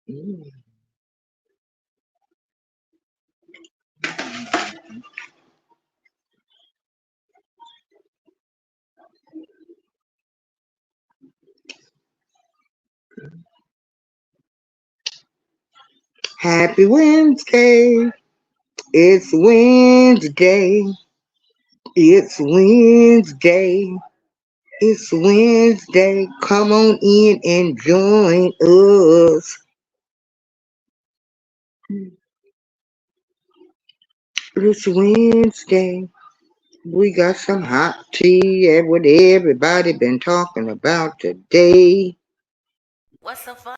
Mm. Happy Wednesday. It's Wednesday. It's Wednesday. It's Wednesday. Come on in and join us. It's Wednesday. We got some hot tea and what everybody been talking about today. What's so fun?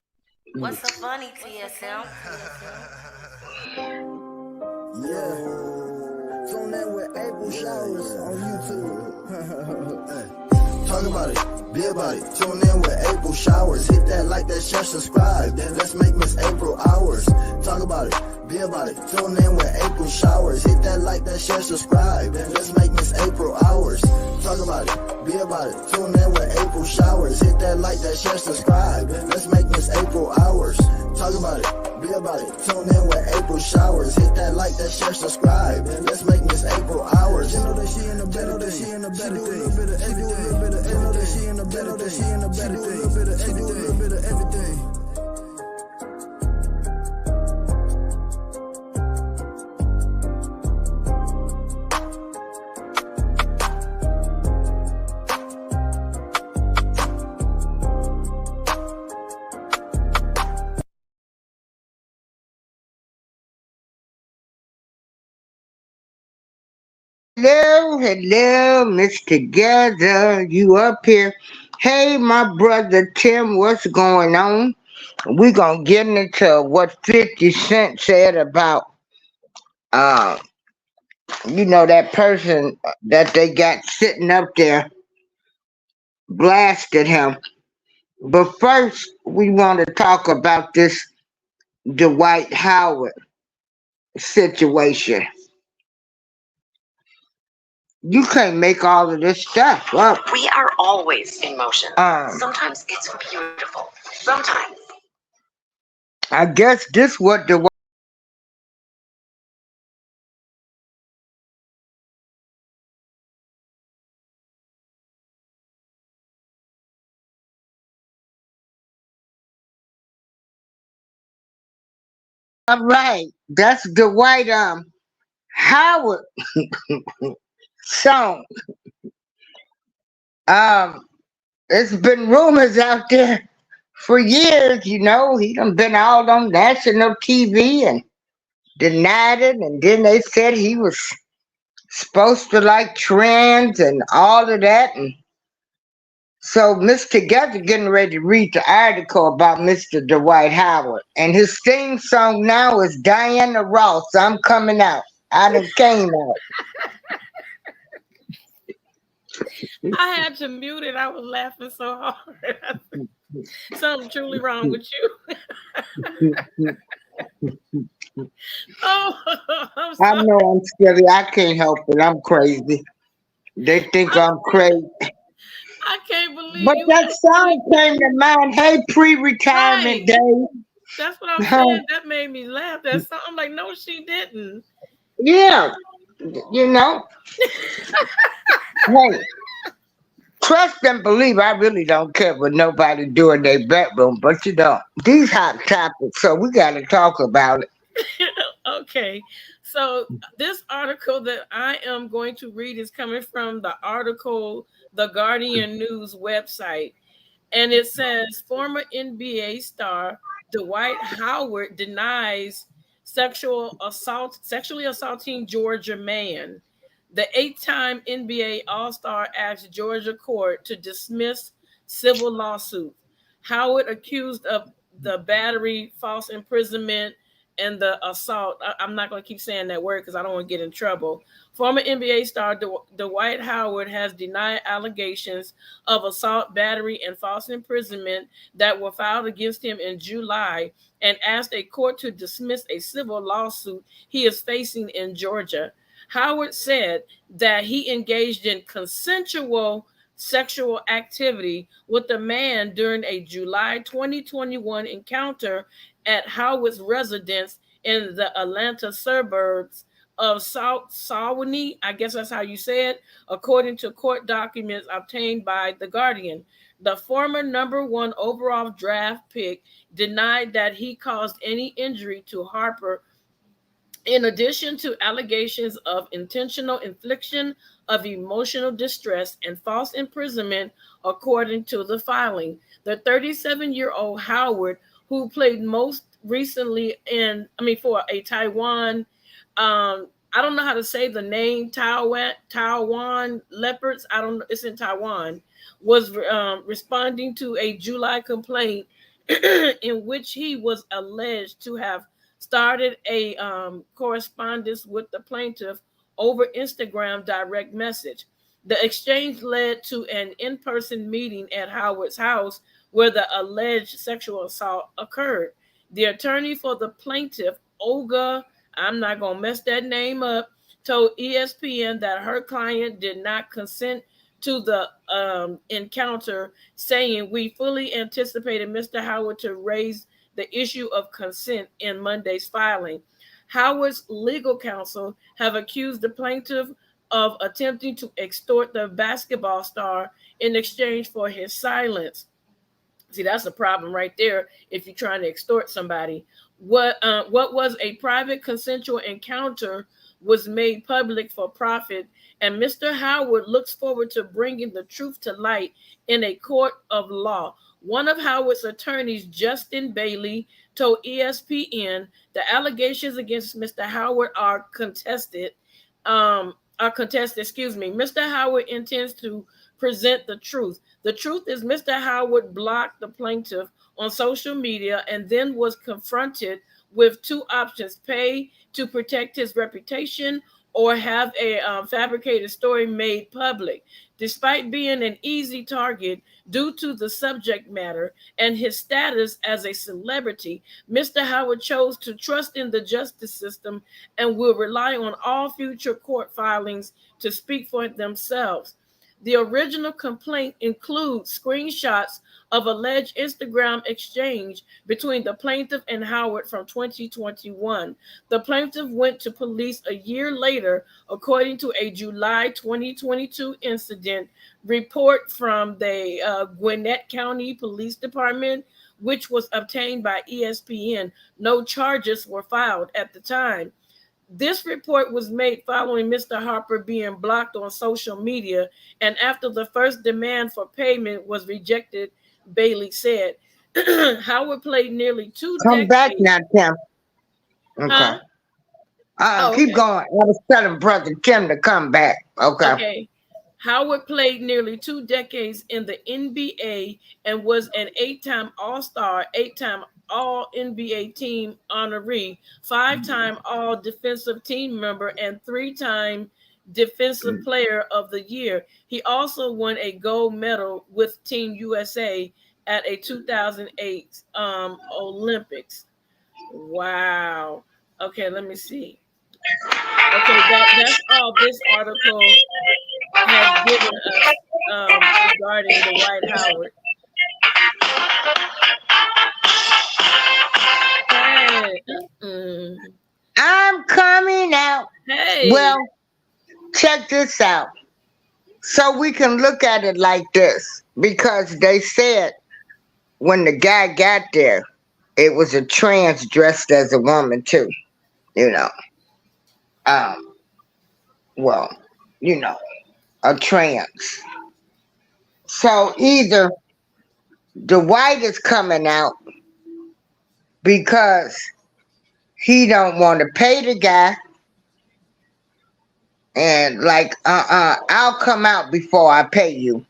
What's so funny, TSM? Yeah. Tune in with April Showers on YouTube. Talk about it, be about it. Tune in with April Showers. Hit that like, that share, subscribe. Then let's make Miss April ours. Talk about it, be about it. Tune in with April Showers. Hit that like, that share, subscribe. Then let's make Miss April ours. Talk about it, be about it. Tune in with April Showers. Hit that like, that share, subscribe. Then let's make Miss April ours. Talk about it, be about it. Tune in with April Showers. Hit that like, that share, subscribe. Then let's make Miss April ours. You know that she in the better, that she in the better thing. She do a little bit of everything. You know that she in the better, that she in the better thing. She do a little bit of everything. She do a little bit of everything. Hello, hello, Miss Together. You up here? Hey, my brother Tim, what's going on? We gonna get into what 50 Cent said about uh that person that they got sitting up there blasted him. But first we want to talk about this Dwight Howard situation. You can't make all of this stuff up. We are always in motion. Um, Sometimes it's beautiful. Sometimes. I guess this what the all right. That's the Dwight Howard song. Um, it's been rumors out there for years. He done been out on national TV and denied it, and then they said he was supposed to like trans and all of that, and so Miss Together getting ready to read the article about Mr. Dwight Howard. And his theme song now is Diana Ross, I'm Coming Out. I done came out. I had to mute it. I was laughing so hard. Something truly wrong with you. Oh, I'm I sorry. know I'm silly. I can't help it. I'm crazy. They think I'm crazy. I can't believe But you that actually. song came to mind. Hey, pre-retirement Right. day. That's what I'm saying. That made me laugh. That's something. I'm like, no, she didn't. Yeah, you know. Hey, trust and believe. I really don't care what nobody do in their bedroom, but these hot topics, so we got to talk about it. Okay. So this article that I am going to read is coming from the article, the Guardian News website. And it says former NBA star Dwight Howard denies sexually assaulting Georgia man. The 8-time NBA All-Star asked Georgia court to dismiss civil lawsuit. Howard accused of the battery, false imprisonment, and the assault. I'm not going to keep saying that word because I don't want to get in trouble. Former NBA star Dwight Howard has denied allegations of assault, battery, and false imprisonment that were filed against him in July and asked a court to dismiss a civil lawsuit he is facing in Georgia. Howard said that he engaged in consensual sexual activity with a man during a July 2021 encounter at Howard's residence in the Atlanta suburbs of South Sawanee, I guess that's how you say it, according to court documents obtained by The Guardian. The former number one overall draft pick denied that he caused any injury to Harper, in addition to allegations of intentional infliction of emotional distress and false imprisonment, according to the filing. The 37-year-old Howard, who played most recently for a Taiwan, I don't know how to say the name, Taiwan Leopards, I don't know, it's in Taiwan, was responding to a July complaint in which he was alleged to have started a correspondence with the plaintiff over Instagram direct message. The exchange led to an in-person meeting at Howard's house where the alleged sexual assault occurred. The attorney for the plaintiff, Olga, I'm not going to mess that name up, told ESPN that her client did not consent to the encounter, saying, "We fully anticipated Mr. Howard to raise the issue of consent in Monday's filing." Howard's legal counsel have accused the plaintiff of attempting to extort the basketball star in exchange for his silence. See, that's a problem right there if you're trying to extort somebody. What was a private consensual encounter was made public for profit, and Mr. Howard looks forward to bringing the truth to light in a court of law. One of Howard's attorneys, Justin Bailey, told ESPN the allegations against Mr. Howard are contested. Mr. Howard intends to present the truth. The truth is Mr. Howard blocked the plaintiff on social media and then was confronted with two options: pay to protect his reputation or have a fabricated story made public. Despite being an easy target due to the subject matter and his status as a celebrity, Mr. Howard chose to trust in the justice system and will rely on all future court filings to speak for themselves. The original complaint includes screenshots of alleged Instagram exchange between the plaintiff and Howard from 2021. The plaintiff went to police a year later, according to a July 2022 incident report from the Gwinnett County Police Department, which was obtained by ESPN. No charges were filed at the time. This report was made following Mr. Harper being blocked on social media and after the first demand for payment was rejected, Bailey said. Howard played nearly two Come back decades. now, Tim. Okay. Huh? Keep Okay. going. I was telling Brother Tim to come back. Okay. Okay. Howard played nearly 2 decades in the NBA and was an 8-time All-Star, 8-time All-NBA team honoree, 5-time All-Defensive Team member, and 3-time Defensive Player of the Year. He also won a gold medal with Team USA at a 2008 Olympics. Wow. Okay, let me see. Okay, that's all this article has given us regarding Dwight Howard. Hey. I'm coming out. Hey. Well, check this out. So we can look at it like this, because they said when the guy got there, it was a trans dressed as a woman too. You know. Well, you know, a trans. So either Dwight is coming out because he don't want to pay the guy, and like, I'll come out before I pay you.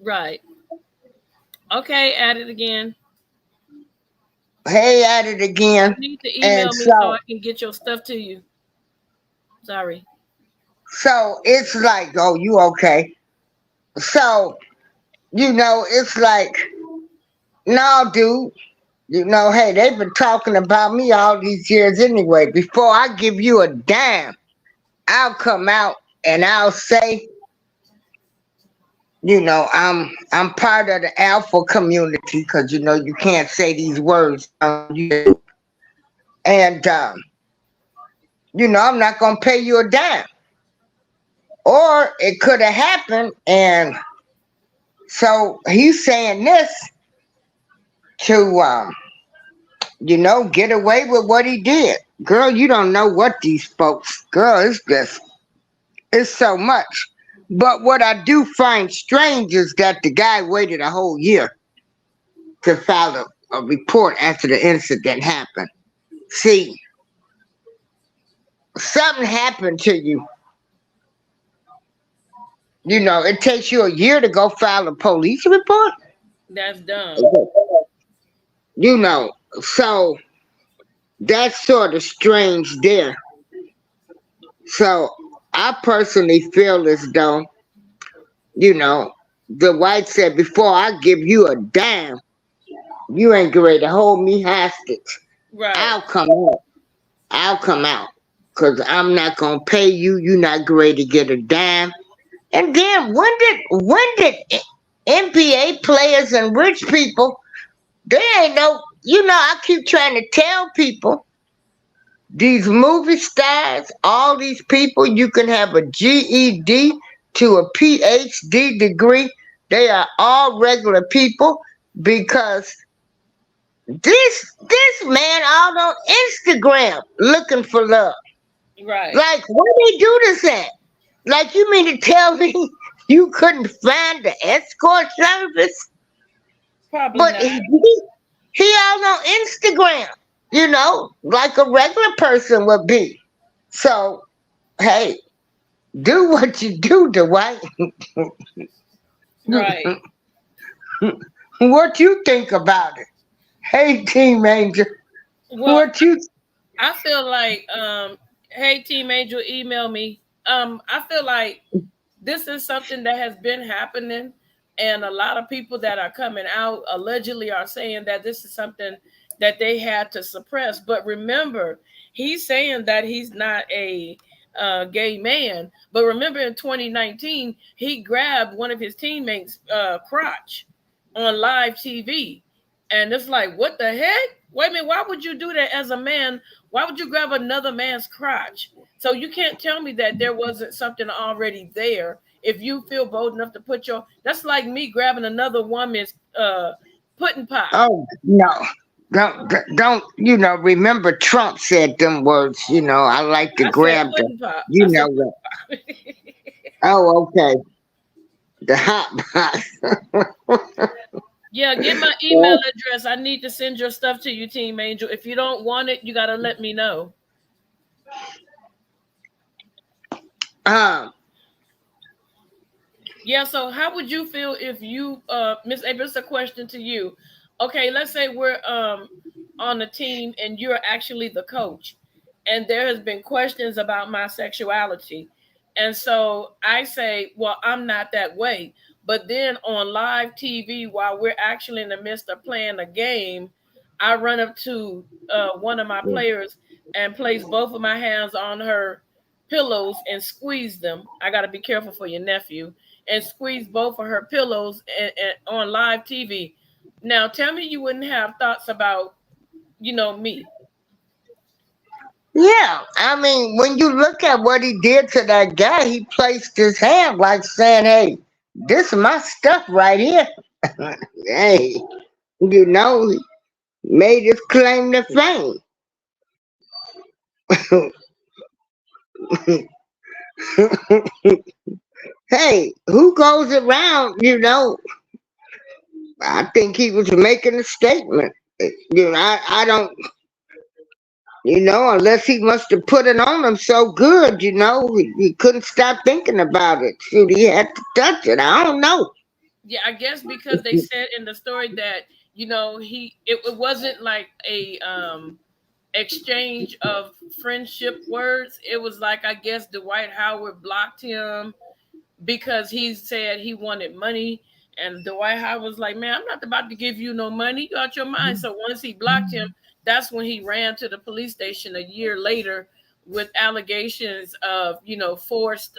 Right. Okay, add it again. Hey, at it again. You need to email me so I can get your stuff to you. Sorry. So it's like, oh, you okay? So, you know, it's like, no, dude. You know, hey, they've been talking about me all these years anyway. Before I give you a damn, I'll come out and I'll say, I'm part of the alpha community because you can't say these words on YouTube. And I'm not gonna pay you a dime. Or it could have happened, and so he's saying this to get away with what he did. Girl, you don't know what these folks, girl, it's so much. But what I do find strange is that the guy waited a whole year to file a report after the incident happened. See, something happened to you. It takes you a year to go file a police report. That's dumb. So that's sort of strange there. So I personally feel as though, the white said, before I give you a dime, you ain't ready to hold me hostage. Right. I'll come out. Because I'm not going to pay you. You're not ready to get a dime. And then when did NBA players and rich people, they ain't no, I keep trying to tell people, these movie stars, all these people, you can have a GED to a PhD degree. They are all regular people because this man all on Instagram looking for love. Right. Like, where they do this at? Like, you mean to tell me you couldn't find the escort service? Probably But not. he all on Instagram, like a regular person would be. So, hey, do what you do, Dwight. Right. What you think about it? Hey, Team Angel. Well, What you... I feel like, hey, Team Angel, email me. I feel like this is something that has been happening, and a lot of people that are coming out allegedly are saying that this is something that they had to suppress. But remember, he's saying that he's not a gay man. But remember, in 2019, he grabbed one of his teammates' crotch on live TV. And it's like, what the heck? Wait a minute, why would you do that as a man? Why would you grab another man's crotch? So you can't tell me that there wasn't something already there. If you feel bold enough to put that's like me grabbing another woman's pudding pop. Oh, no. Don't, remember Trump said them words, I like to grab the, Pudding pop. I said what. Oh, okay. The hot box. Yeah, get my email address. I need to send your stuff to you, Team Angel. If you don't want it, you got to let me know. Yeah, so how would you feel if you, Miss April, it's a question to you. Okay, let's say we're on the team and you're actually the coach, and there has been questions about my sexuality. And so I say, well, I'm not that way. But then on live TV, while we're actually in the midst of playing a game, I run up to one of my players and place both of my hands on her pillows and squeeze them. I got to be careful for your nephew. And squeeze both of her pillows and on live TV. Now, tell me you wouldn't have thoughts about, me. Yeah, I mean, when you look at what he did to that guy, he placed his hand like saying, hey, this is my stuff right here. Hey, he made his claim to fame. Hey, who goes around, I think he was making a statement. I don't, unless he must have put it on him so good, he couldn't stop thinking about it. Shoot, he had to touch it. I don't know. Yeah, I guess because they said in the story that, it wasn't like a exchange of friendship words. It was like, I guess Dwight Howard blocked him because he said he wanted money. And Dwight Howard was like, man, I'm not about to give you no money. You out your mind. So once he blocked him, that's when he ran to the police station a year later with allegations of, forced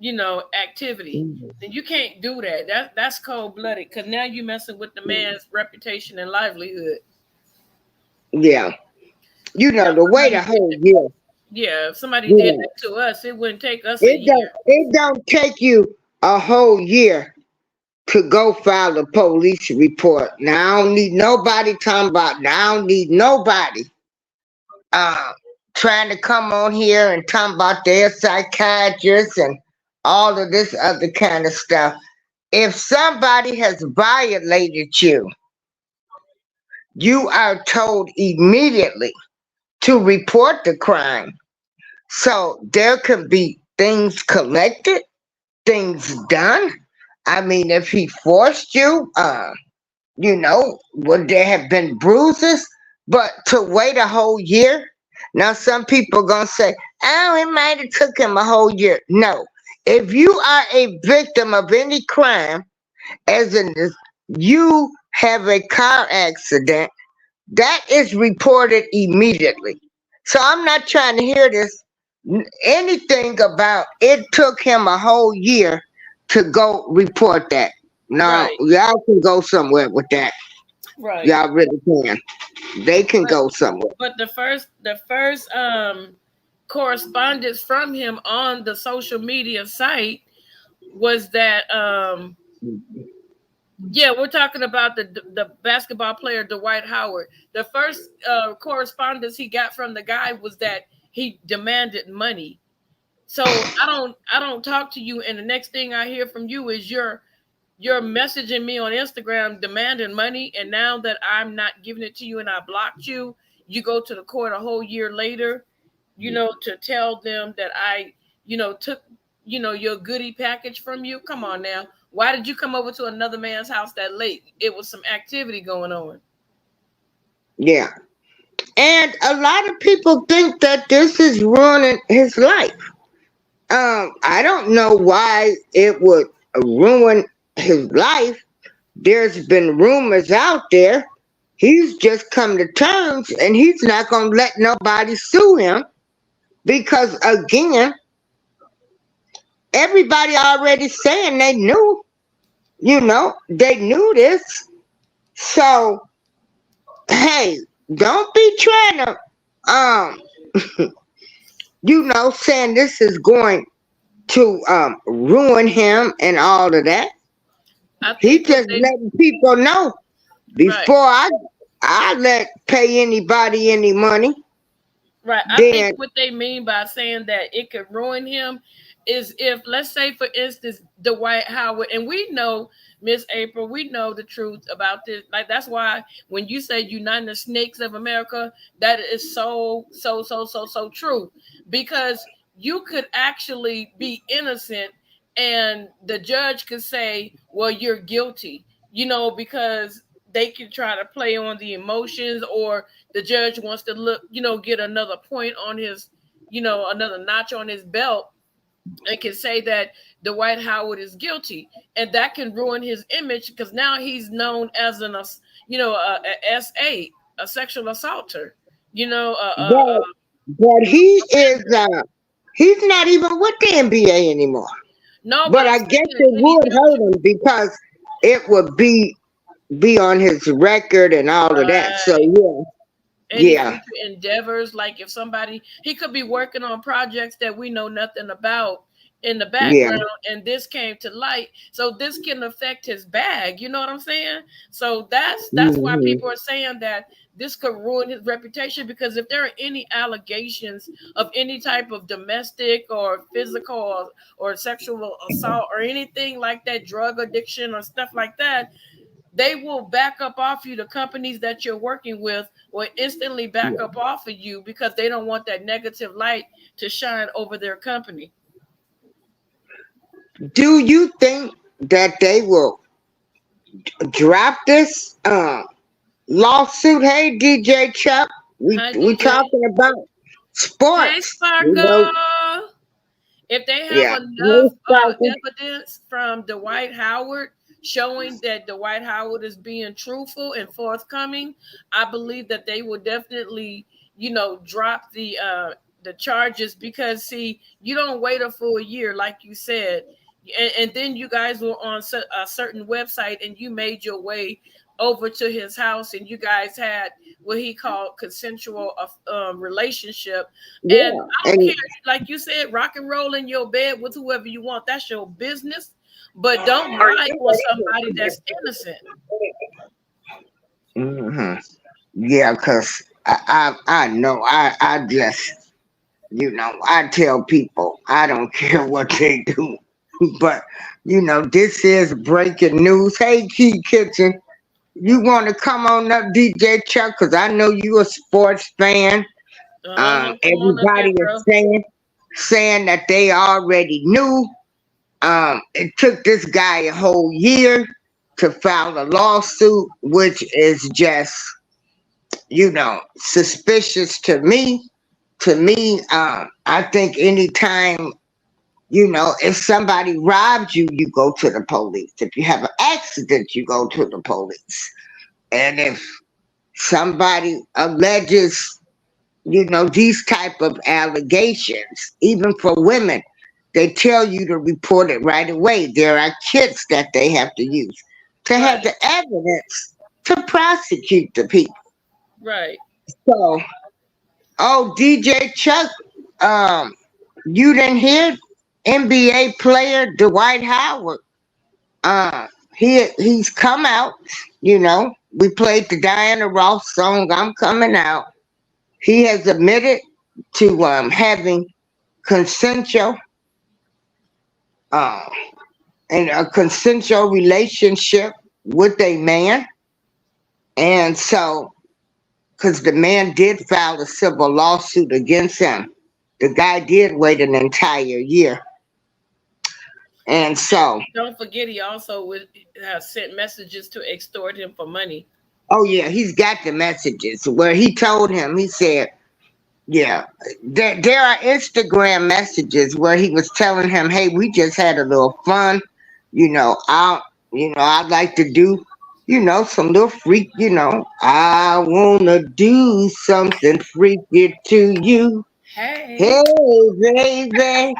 activity. Then you can't do that. That's cold blooded because now you're messing with the man's reputation and livelihood. Yeah. Now, The way the whole year. if somebody did Yeah. that to us, it wouldn't take us a It year. don't take you a whole year to go file a police report. Now I don't need nobody talking about now I don't need nobody uh trying to come on here and talk about their psychiatrists and all of this other kind of stuff. If somebody has violated you, you are told immediately to report the crime. So there can be things collected, things done. I mean, if he forced you, would there have been bruises? But to wait a whole year? Now, some people gonna say, "Oh, it might have took him a whole year." No, if you are a victim of any crime, as in this, you have a car accident, that is reported immediately. So I'm not trying to hear this anything about it took him a whole year to go report that. No, Right, y'all can go somewhere with that. right. Y'all really can. They can But go somewhere. but the first correspondence from him on the social media site was that yeah, we're talking about the basketball player Dwight Howard. The first correspondence he got from the guy was that he demanded money. So I don't talk to you, and the next thing I hear from you is you're messaging me on Instagram demanding money, and now that I'm not giving it to you and I blocked you, you go to the court a whole year later, to tell them that I, took, your goodie package from you. Come on now. Why did you come over to another man's house that late? It was some activity going on. Yeah. And a lot of people think that this is ruining his life. I don't know why it would ruin his life. There's been rumors out there. He's just come to terms and he's not going to let nobody sue him because, again, everybody already saying they knew, they knew this. So, hey, don't be trying to, um, saying this is going to ruin him and all of that. I He think what just they letting people know right. before I let pay anybody any money. Right. I think Then what they mean by saying that it could ruin him is if, let's say, for instance, Dwight Howard, and we know, Miss April, we know the truth about this. Like, that's why when you say United the Snakes of America, that is so true. Because you could actually be innocent and the judge could say, well, you're guilty, because they can try to play on the emotions, or the judge wants to look, get another point on his, another notch on his belt, and can say that Dwight Howard is guilty, and that can ruin his image because now he's known as a SA, a sexual assaulter. but he is he's not even with the NBA anymore. No, but But I'm I guess saying it would anytime. hurt him because it would be on his record and all of that. So Right. Any yeah, future endeavors, like if somebody, he could be working on projects that we know nothing about in the yeah, background, and this came to light, so this can affect his bag, you know what I'm saying? So that's why hmm people are saying that this could ruin his reputation, because if there are any allegations of any type of domestic or physical or sexual assault or anything like that, drug addiction or stuff like that, they will back up off you. The companies that you're working with will instantly back up off of you because they don't want that negative light to shine over their company. Do you think that they will drop this lawsuit? Hey, DJ Chuck, Hi, we DJ. talking about Hey, sports. Sparkle. If they have Yeah. enough Hey, Sparky. evidence from Dwight Howard showing that Dwight Howard is being truthful and forthcoming, I believe that they will definitely, drop the charges, because see, you don't wait a full year like you said, and then you guys were on a certain website and you made your way over to his house and you guys had what he called consensual relationship. And Yeah, I don't and care, like you said, rock and roll in your bed with whoever you want. That's your business. But don't lie on somebody that's innocent. hmm yeah, because I know I just, I tell people I don't care what they do, but this is breaking news. Hey, Key Kitchen, you want to come on up, DJ Chuck? Because I know you a sports fan. Come on up here, Everybody is bro. saying that they already knew. It took this guy a whole year to file a lawsuit, which is just, suspicious to me. To me, I think anytime, if somebody robs you, you go to the police. If you have an accident, you go to the police. And if somebody alleges, these type of allegations, even for women, they tell you to report it right away. There are kits that they have to use to have Right, the evidence to prosecute the people. right. So, oh, DJ Chuck, you didn't hear NBA player Dwight Howard. He's come out. We played the Diana Ross song "I'm Coming Out." He has admitted to having consensual uh, in a consensual relationship with a man, and so because the man did file a civil lawsuit against him, the guy did wait an entire year, and so Don't forget, he also would have sent messages to extort him for money. oh yeah, he's got the messages where he told him. He said, yeah, there are Instagram messages where he was telling him, "Hey, we just had a little fun. I'd like to do, some little freak. I wanna do something freaky to you. Hey, Hey, baby."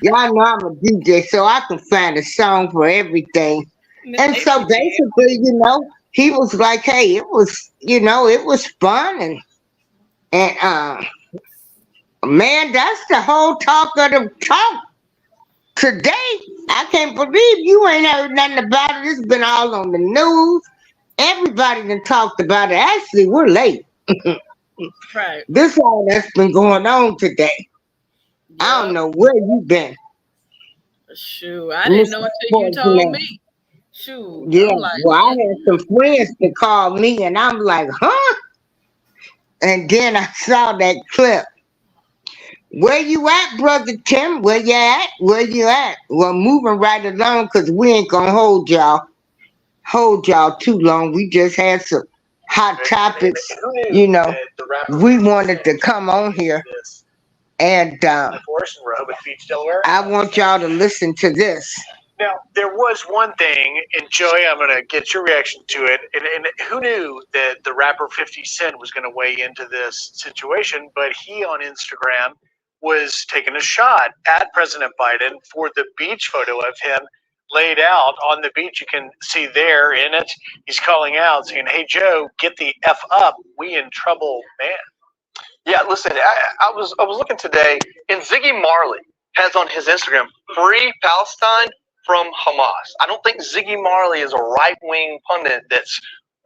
Y'all know I'm a DJ, so I can find a song for everything. And so amen. basically, he was like, "Hey, it was fun, and man, that's the whole talk of the talk today. I can't believe you ain't heard nothing about it. It's been all on the news. Everybody done talked about it. Actually, we're late. Right. This all that's been going on today. I don't Yep. know where you been, Shoot, I didn't know Mr. until you told Sportsman. me. Shoot, Yeah, I'm like, well, I what? had some friends that called me, and I'm like, huh? And then I saw that clip. Where you at, brother Tim? Where you at? Where you at? Well, moving right along, cause we ain't gonna hold y'all too long. We just had some hot topics. We wanted to come on here, and I want y'all to listen to this. Now, there was one thing, and Joey, I'm going to get your reaction to it. And who knew that the rapper 50 Cent was going to weigh into this situation? But he on Instagram was taking a shot at President Biden for the beach photo of him laid out on the beach. You can see there in it, he's calling out saying, "Hey, Joe, get the F up. We in trouble, man." Yeah, listen, I was looking today, and Ziggy Marley has on his Instagram, "Free Palestine from Hamas." I don't think Ziggy Marley is a right-wing pundit that's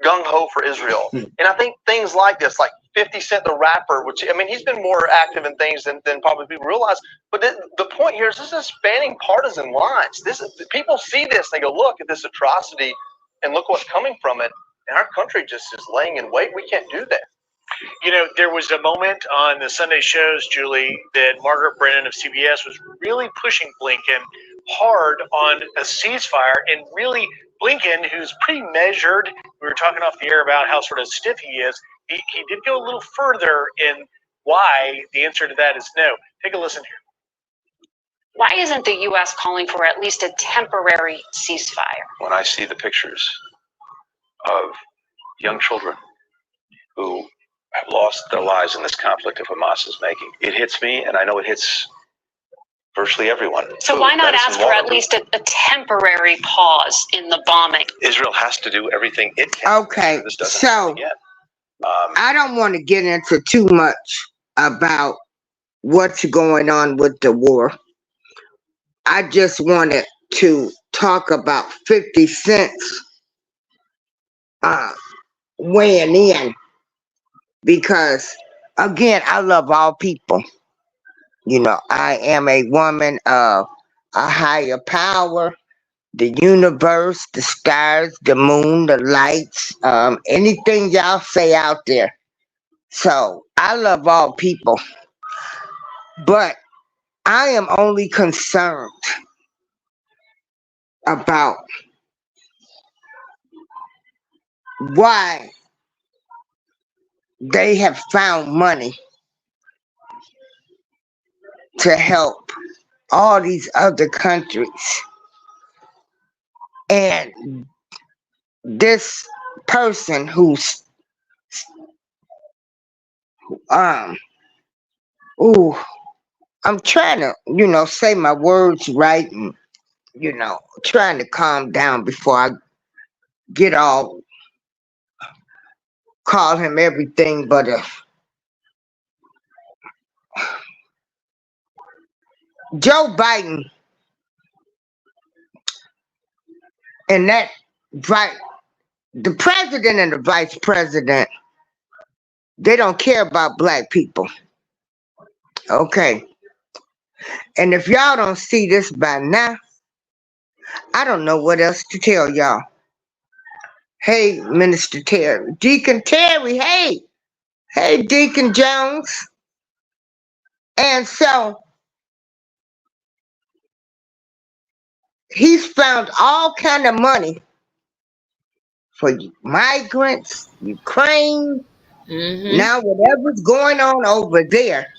gung-ho for Israel. And I think things like this, like 50 Cent the rapper, which, I mean, he's been more active in things than probably people realize. But the point here is this is spanning partisan lines. People see this, they go, look at this atrocity, and look what's coming from it. And our country just is laying in wait. We can't do that. There was a moment on the Sunday shows, Julie, that Margaret Brennan of CBS was really pushing Blinken hard on a ceasefire, and really Blinken, who's pretty measured, we were talking off the air about how sort of stiff he is, he did go a little further in why the answer to that is no. Take a listen here. Why isn't the U.S. calling for at least a temporary ceasefire? When I see the pictures of young children who have lost their lives in this conflict of Hamas is making. It hits me, and I know it hits virtually everyone. So why not ask for at least a temporary pause in the bombing? Israel has to do everything it can. Okay, This doesn't so happen again. I don't want to get into too much about what's going on with the war. I just wanted to talk about 50 Cent's weighing in, because again, I love all people. You know, I am a woman of a higher power, the universe, the stars, the moon, the lights, anything y'all say out there. So I love all people, but I am only concerned about why they have found money to help all these other countries. And this person who's ooh, I'm trying to, say my words right, and trying to calm down before I get all call him everything but a Joe Biden and that the president and the vice president, they don't care about black people. Okay. And if y'all don't see this by now, I don't know what else to tell y'all. Hey, Minister Terry. Deacon Terry, hey. Hey, Deacon Jones. And so he's found all kind of money for migrants, Ukraine, now whatever's going on over there.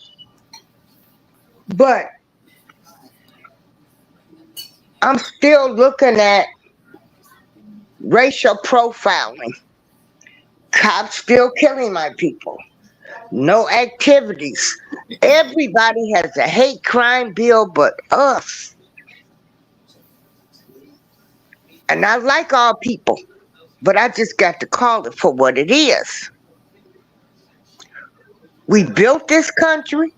But I'm still looking at racial profiling. Cops still killing my people. No activities. Everybody has a hate crime bill but us. And I like all people, but I just got to call it for what it is. We built this country.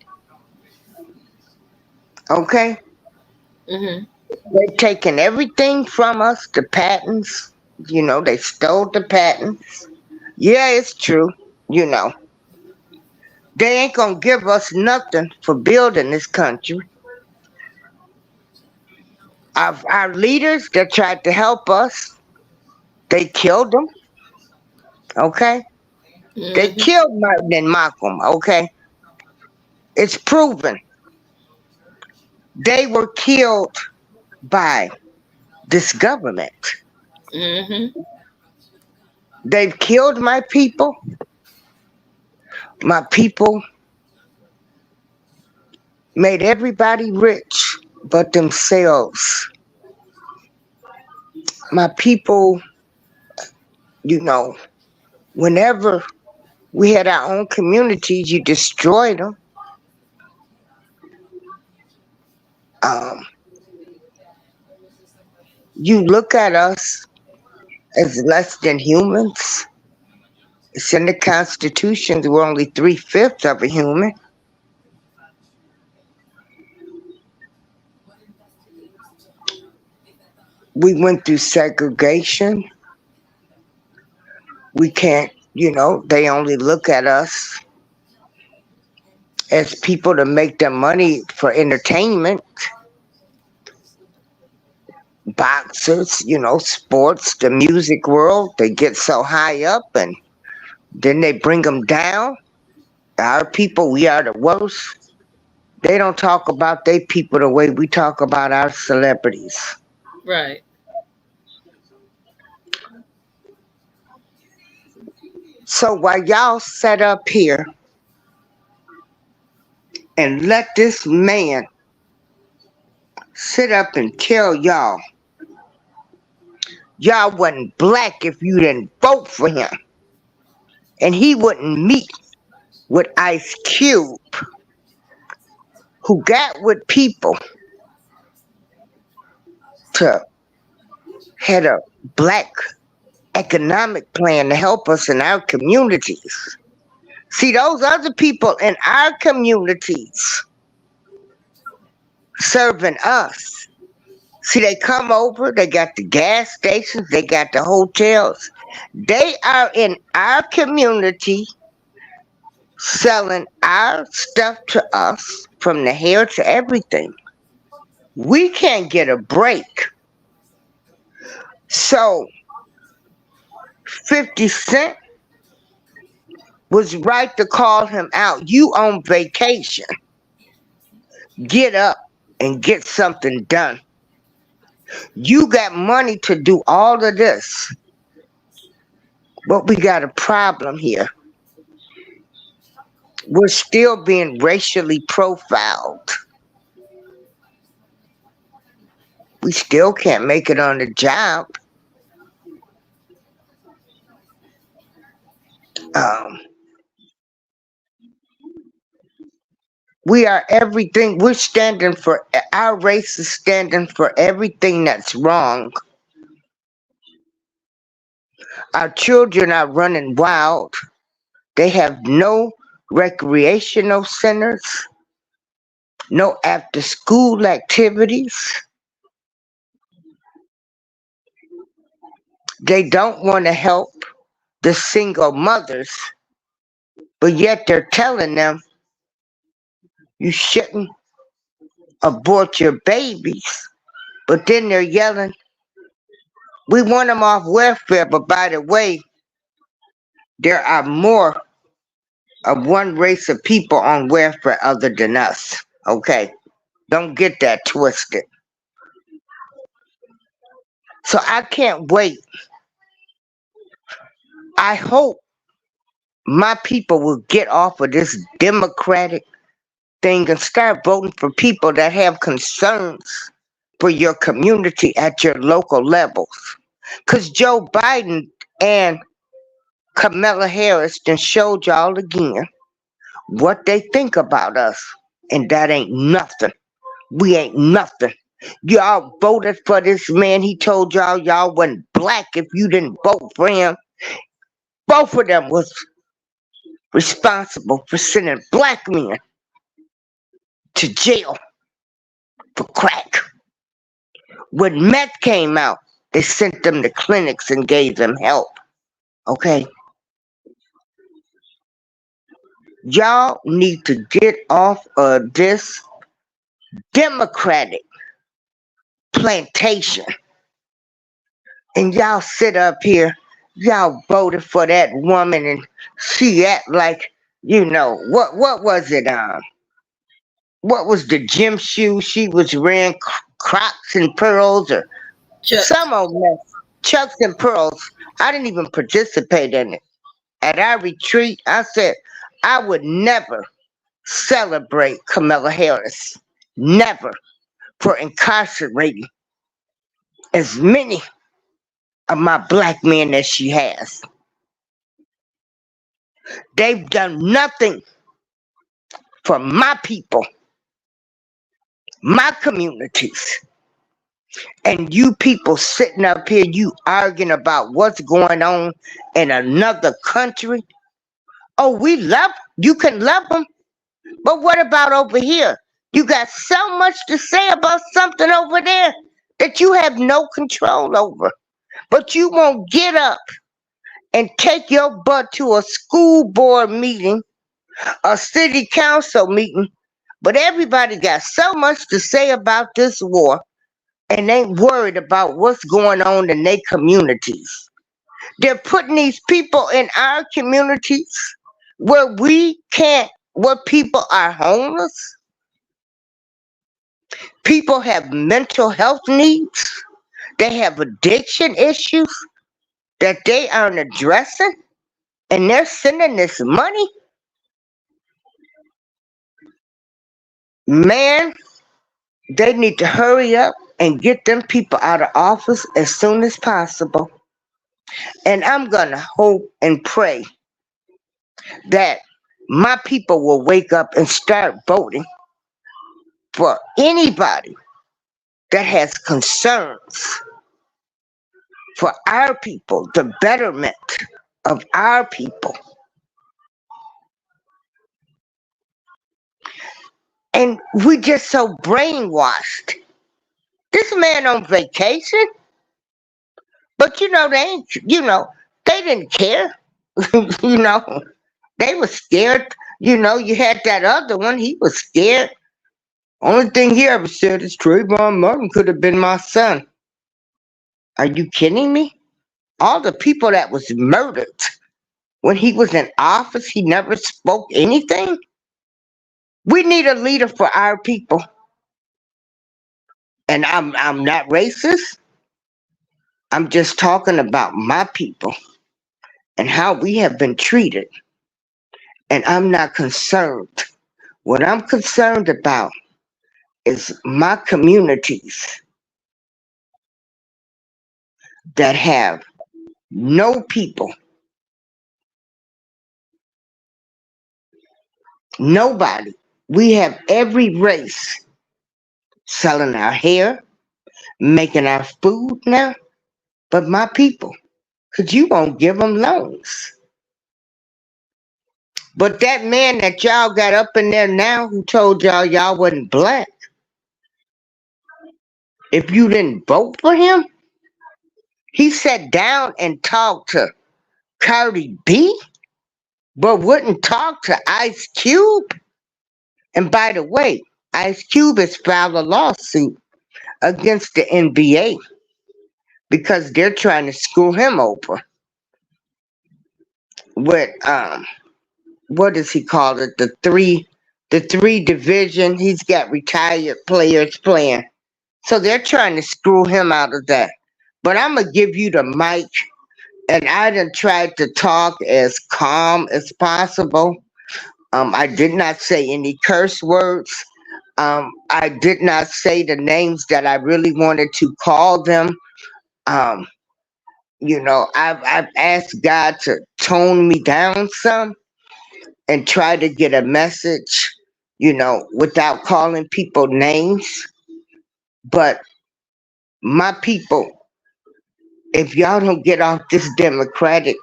Okay? They've taken everything from us, the patents. They stole the patents. Yeah, it's true. They ain't gonna give us nothing for building this country. Our leaders that tried to help us, they killed them. Okay? They killed Martin and Malcolm. Okay? It's proven. They were killed by this government. They've killed my people. My people made everybody rich but themselves. My people, whenever we had our own communities, you destroyed them. You look at us as less than humans. It's in the Constitution that we're only 3/5 of a human. We went through segregation. We can't, they only look at us as people to make their money for entertainment. Boxers, sports, the music world, they get so high up and then they bring them down. Our people, we are the worst. They don't talk about their people the way we talk about our celebrities. Right. So while y'all sat up here and let this man sit up and tell y'all wasn't black if you didn't vote for him, and he wouldn't meet with Ice Cube, who got with people to had a black economic plan to help us in our communities. See, those other people in our communities serving us. See, they come over, they got the gas stations, they got the hotels. They are in our community selling our stuff to us, from the hair to everything. We can't get a break. So 50 Cent was right to call him out. You on vacation. Get up and get something done. You got money to do all of this. But we got a problem here. We're still being racially profiled. We still can't make it on the job. We are everything. We're standing for, our race is standing for everything that's wrong. Our children are running wild. They have no recreational centers, no after school activities. They don't want to help the single mothers, but yet they're telling them you shouldn't abort your babies. But then they're yelling, we want them off welfare, but by the way, there are more of one race of people on welfare other than us. Okay? Don't get that twisted. So I can't wait. I hope my people will get off of this Democratic thing and start voting for people that have concerns for your community at your local levels. Because Joe Biden and Kamala Harris done showed y'all again what they think about us. And that ain't nothing. We ain't nothing. Y'all voted for this man. He told y'all wasn't black if you didn't vote for him. Both of them was responsible for sending black men to jail for crack. When meth came out, they sent them to clinics and gave them help. Okay? Y'all need to get off of this Democratic plantation. And y'all sit up here, y'all voted for that woman and she act like, you know, what was it? What was the gym shoe she was wearing? Crocs and pearls or some old mess. Chucks and pearls. I didn't even participate in it. At our retreat, I said I would never celebrate Kamala Harris. Never. For incarcerating as many of my black men as she has. They've done nothing for my people, my communities. And you people sitting up here, you arguing about what's going on in another country. Oh, we love, you can love them. But what about over here? You got so much to say about something over there that you have no control over. But you won't get up and take your butt to a school board meeting, a city council meeting. But everybody got so much to say about this war and ain't worried about what's going on in their communities. They're putting these people in our communities where where people are homeless. People have mental health needs. They have addiction issues that they aren't addressing. And they're sending this money. Man, they need to hurry up and get them people out of office as soon as possible. And I'm going to hope and pray that my people will wake up and start voting for anybody that has concerns for our people, the betterment of our people. And we just so brainwashed. This man on vacation, but they ain't, they didn't care. you know, they were scared. You had that other one, he was scared. Only thing he ever said is Trayvon Martin could have been my son. Are you kidding me? All the people that was murdered when he was in office, he never spoke anything. We need a leader for our people. And I'm not racist. I'm just talking about my people and how we have been treated. And I'm not concerned. What I'm concerned about is my communities that have no people, nobody. We have every race selling our hair, making our food now, but my people, because you won't give them loans. But that man that y'all got up in there now who told y'all wasn't black, if you didn't vote for him, he sat down and talked to Cardi B, but wouldn't talk to Ice Cube. And by the way, Ice Cube has filed a lawsuit against the NBA because they're trying to screw him over with what does he call it? The three division. He's got retired players playing. So they're trying to screw him out of that. But I'm gonna give you the mic, and I done tried to talk as calm as possible. I did not say any curse words. I did not say the names that I really wanted to call them. Um, I've asked God to tone me down some and try to get a message, without calling people names. But my people, if y'all don't get off this democratic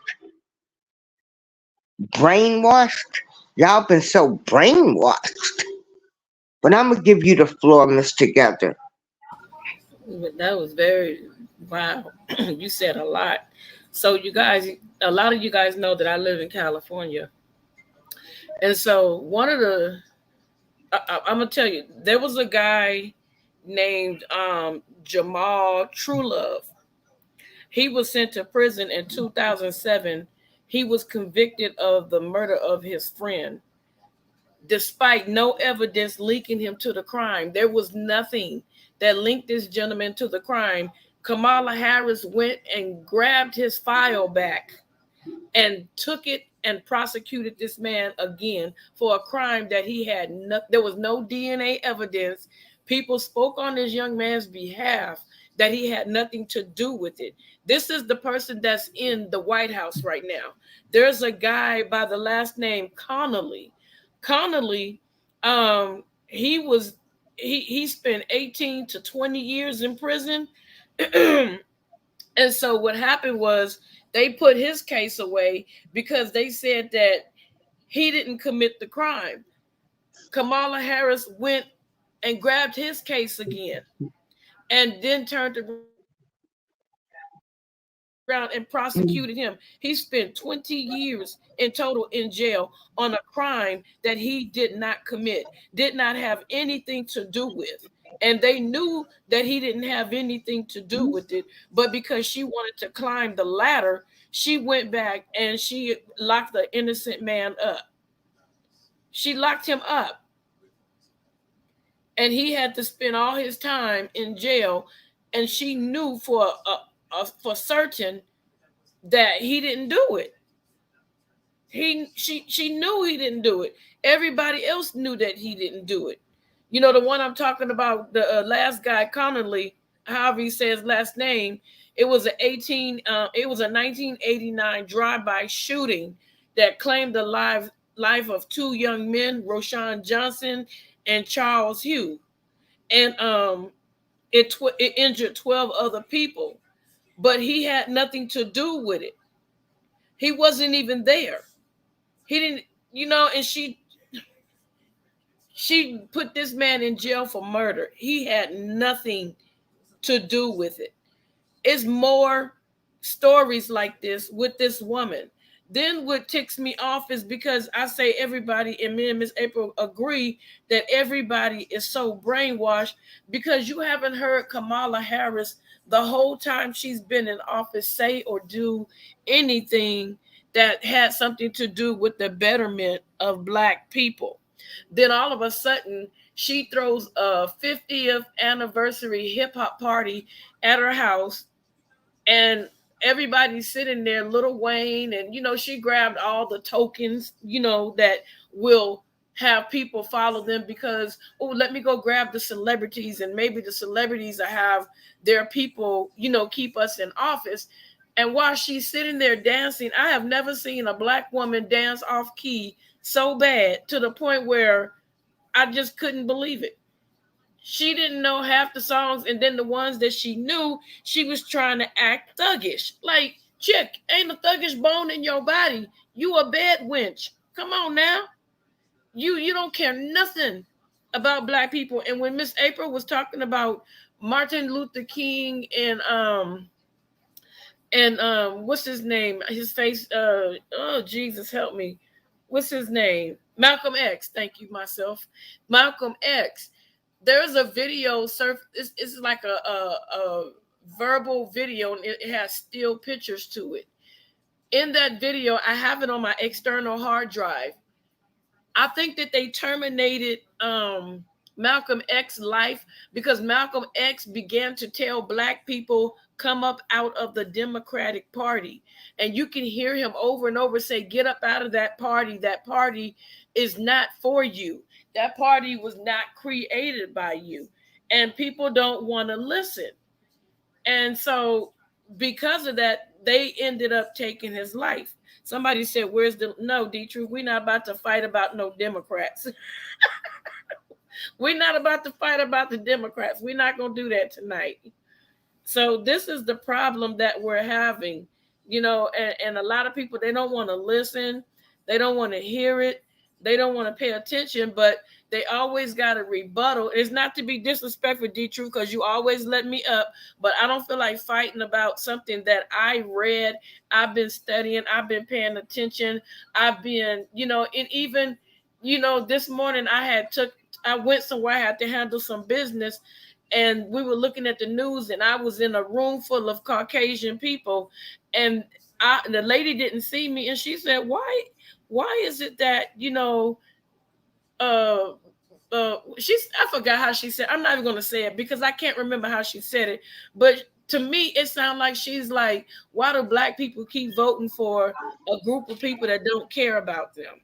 brainwashed, y'all been so brainwashed. But I'm gonna give you the floor, Miss Together. That was very wow. You said a lot. So you guys, a lot of you guys know that I live in California, and so one of the I'm gonna tell you, there was a guy named Jamal Truelove. He was sent to prison in 2007. He was convicted of the murder of his friend, despite no evidence linking him to the crime. There was nothing that linked this gentleman to the crime. Kamala Harris went and grabbed his file back and took it and prosecuted this man again for a crime that he had there was no DNA evidence. People spoke on this young man's behalf that he had nothing to do with it. This is the person that's in the White House right now. There's a guy by the last name Connolly. Connolly, he spent 18 to 20 years in prison. And so what happened was they put his case away because they said that he didn't commit the crime. Kamala Harris went and grabbed his case again and then turned around and prosecuted him. He spent 20 years in total in jail on a crime that he did not commit, did not have anything to do with. And they knew that he didn't have anything to do with it. But because she wanted to climb the ladder, she went back and she locked the innocent man up. She locked him up. And he had to spend all his time in jail. And she knew for certain that he didn't do it. She knew he didn't do it. Everybody else knew that he didn't do it. You know, the one I'm talking about, the last guy, Connolly, however he says last name, it was a 1989 drive-by shooting that claimed the lives life of two young men, Roshan Johnson and Charles Hugh, and it injured 12 other people, but he had nothing to do with it. He wasn't even there. He didn't, and she put this man in jail for murder. He had nothing to do with it. It's more stories like this with this woman. Then what ticks me off is because I say everybody, and me and Miss April agree that everybody is so brainwashed, because you haven't heard Kamala Harris the whole time she's been in office say or do anything that had something to do with the betterment of Black people. Then all of a sudden, she throws a 50th anniversary hip hop party at her house, and everybody's sitting there, Lil Wayne, and she grabbed all the tokens, that will have people follow them, because let me go grab the celebrities, and maybe the celebrities will have their people, keep us in office. And while she's sitting there dancing, I have never seen a Black woman dance off key so bad, to the point where I just couldn't believe it. She didn't know half the songs, and then the ones that she knew, she was trying to act thuggish. Like, chick, ain't a thuggish bone in your body. You a bed wench. Come on now. You don't care nothing about Black people. And when Miss April was talking about Martin Luther King and what's his name? His face, oh Jesus help me. What's his name? Malcolm X. Thank you, myself. Malcolm X. There's a video it's like a verbal video, and it has still pictures to it. In that video, I have it on my external hard drive. I think that they terminated Malcolm X's life because Malcolm X began to tell Black people, come up out of the Democratic Party. And you can hear him over and over say, get up out of that party. That party is not for you. That party was not created by you. And people don't want to listen. And so because of that, they ended up taking his life. Somebody said, no, D-Truth, we're not about to fight about no Democrats. We're not about to fight about the Democrats. We're not going to do that tonight. So this is the problem that we're having, and a lot of people, they don't want to listen. They don't want to hear it. They don't want to pay attention, but they always got a rebuttal. It's not to be disrespectful, D-Truth, because you always let me up, but I don't feel like fighting about something that I read. I've been studying. I've been paying attention. I've been, and even, this morning I went somewhere. I had to handle some business, and we were looking at the news, and I was in a room full of Caucasian people, and the lady didn't see me, and she said, why is it that, I forgot how she said, I'm not even going to say it because I can't remember how she said it, but to me, it sounds like she's like, why do Black people keep voting for a group of people that don't care about them?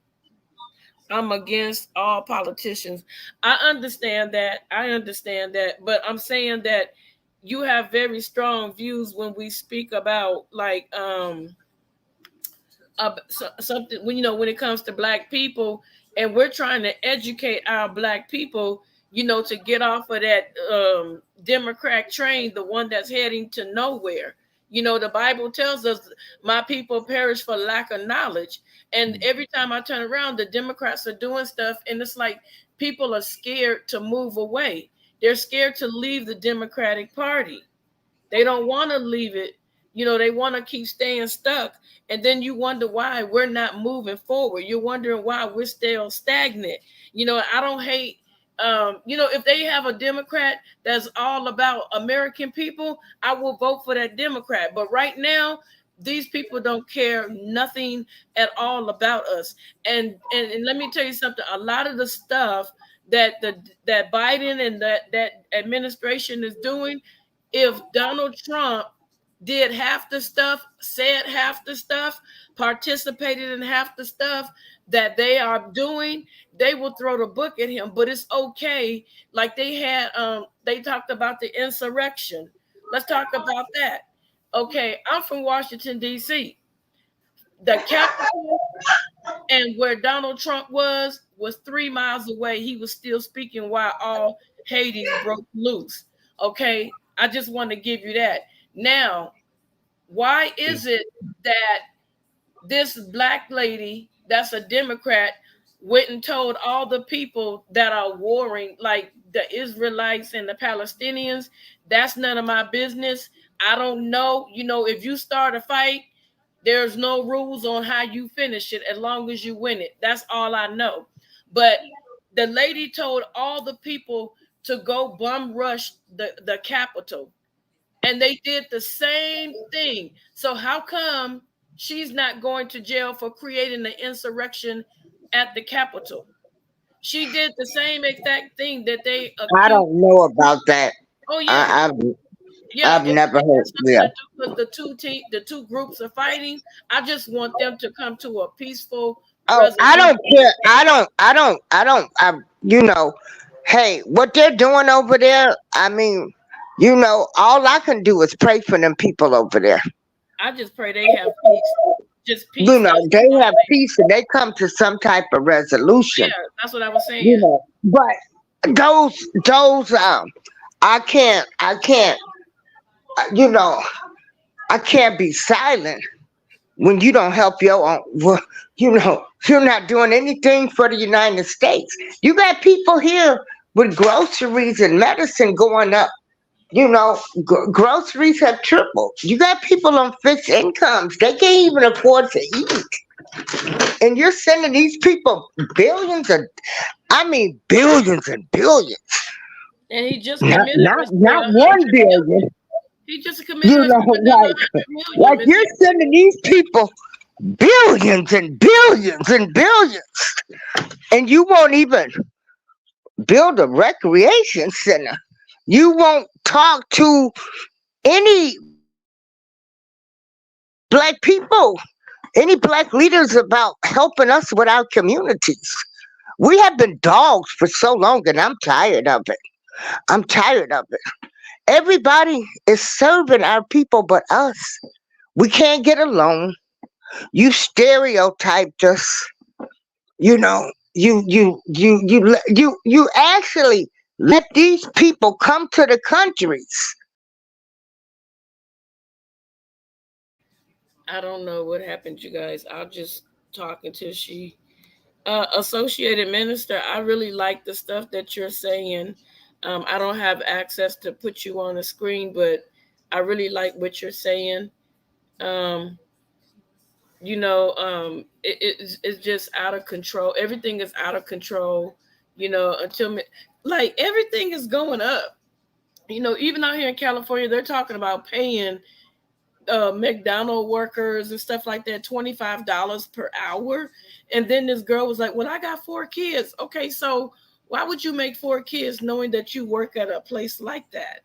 I'm against all politicians. I understand that, but I'm saying that you have very strong views when we speak about like something when it comes to Black people, and we're trying to educate our Black people, to get off of that Democrat train, the one that's heading to nowhere. The Bible tells us my people perish for lack of knowledge. And every time I turn around, the Democrats are doing stuff, and it's like people are scared to move away. They're scared to leave the Democratic Party. They don't want to leave it. They want to keep staying stuck. And then you wonder why we're not moving forward. You're wondering why we're still stagnant. I don't hate, if they have a Democrat that's all about American people, I will vote for that Democrat. But right now, these people don't care nothing at all about us. And let me tell you something. A lot of the stuff that that Biden and that administration is doing, if Donald Trump did half the stuff, said half the stuff, participated in half the stuff that they are doing, they will throw the book at him. But it's okay. Like they talked about the insurrection. Let's talk about that. Okay, I'm from Washington, D.C. the Capitol and where Donald Trump was 3 miles away. He was still speaking while all Hades broke loose. Okay, I just want to give you that. Now, why is it that this black lady that's a Democrat went and told all the people that are warring, like the Israelites and the Palestinians, that's none of my business. I don't know. You know, if you start a fight, there's no rules on how you finish it as long as you win it. That's all I know. But the lady told all the people to go bum rush the Capitol. And they did the same thing. So how come she's not going to jail for creating the insurrection at the Capitol? She did the same exact thing that they accused. I don't know about that. Oh yeah, I've never heard. Yeah. Because the two groups are fighting. I just want them to come to a peaceful Oh, resolution. I don't care. You know, hey, what they're doing over there, I mean, you know, all I can do is pray for them people over there. I just pray they have peace. Just peace. You know, they have peace and they come to some type of resolution. Yeah, that's what I was saying. You know, but those I can't, you know, I can't be silent when you don't help your own. Well, you know, you're not doing anything for the United States. You got people here with groceries and medicine going up. You know, groceries have tripled. You got people on fixed incomes. They can't even afford to eat. And you're sending these people billions and billions. And he just Not committed not 1 billion. He just committed. You know, like you're sending these people billions and billions and billions, and you won't even build a recreation center. You won't talk to any black people, any black leaders about helping us with our communities. We have been dogs for so long, and I'm tired of it. I'm tired of it. Everybody is serving our people but us. We can't get along. You stereotyped us. You know, you actually let these people come to the countries. I don't know what happened, you guys. I'll just talk until she Associated Minister, I really like the stuff that you're saying. I don't have access to put you on the screen, but I really like what you're saying. Um, it's just out of control. Everything is out of control, like everything is going up. Even out here in California, they're talking about paying McDonald workers and stuff like that $25 per hour. And then this girl was like, well, I got 4 kids. Okay, so why would you make 4 kids knowing that you work at a place like that?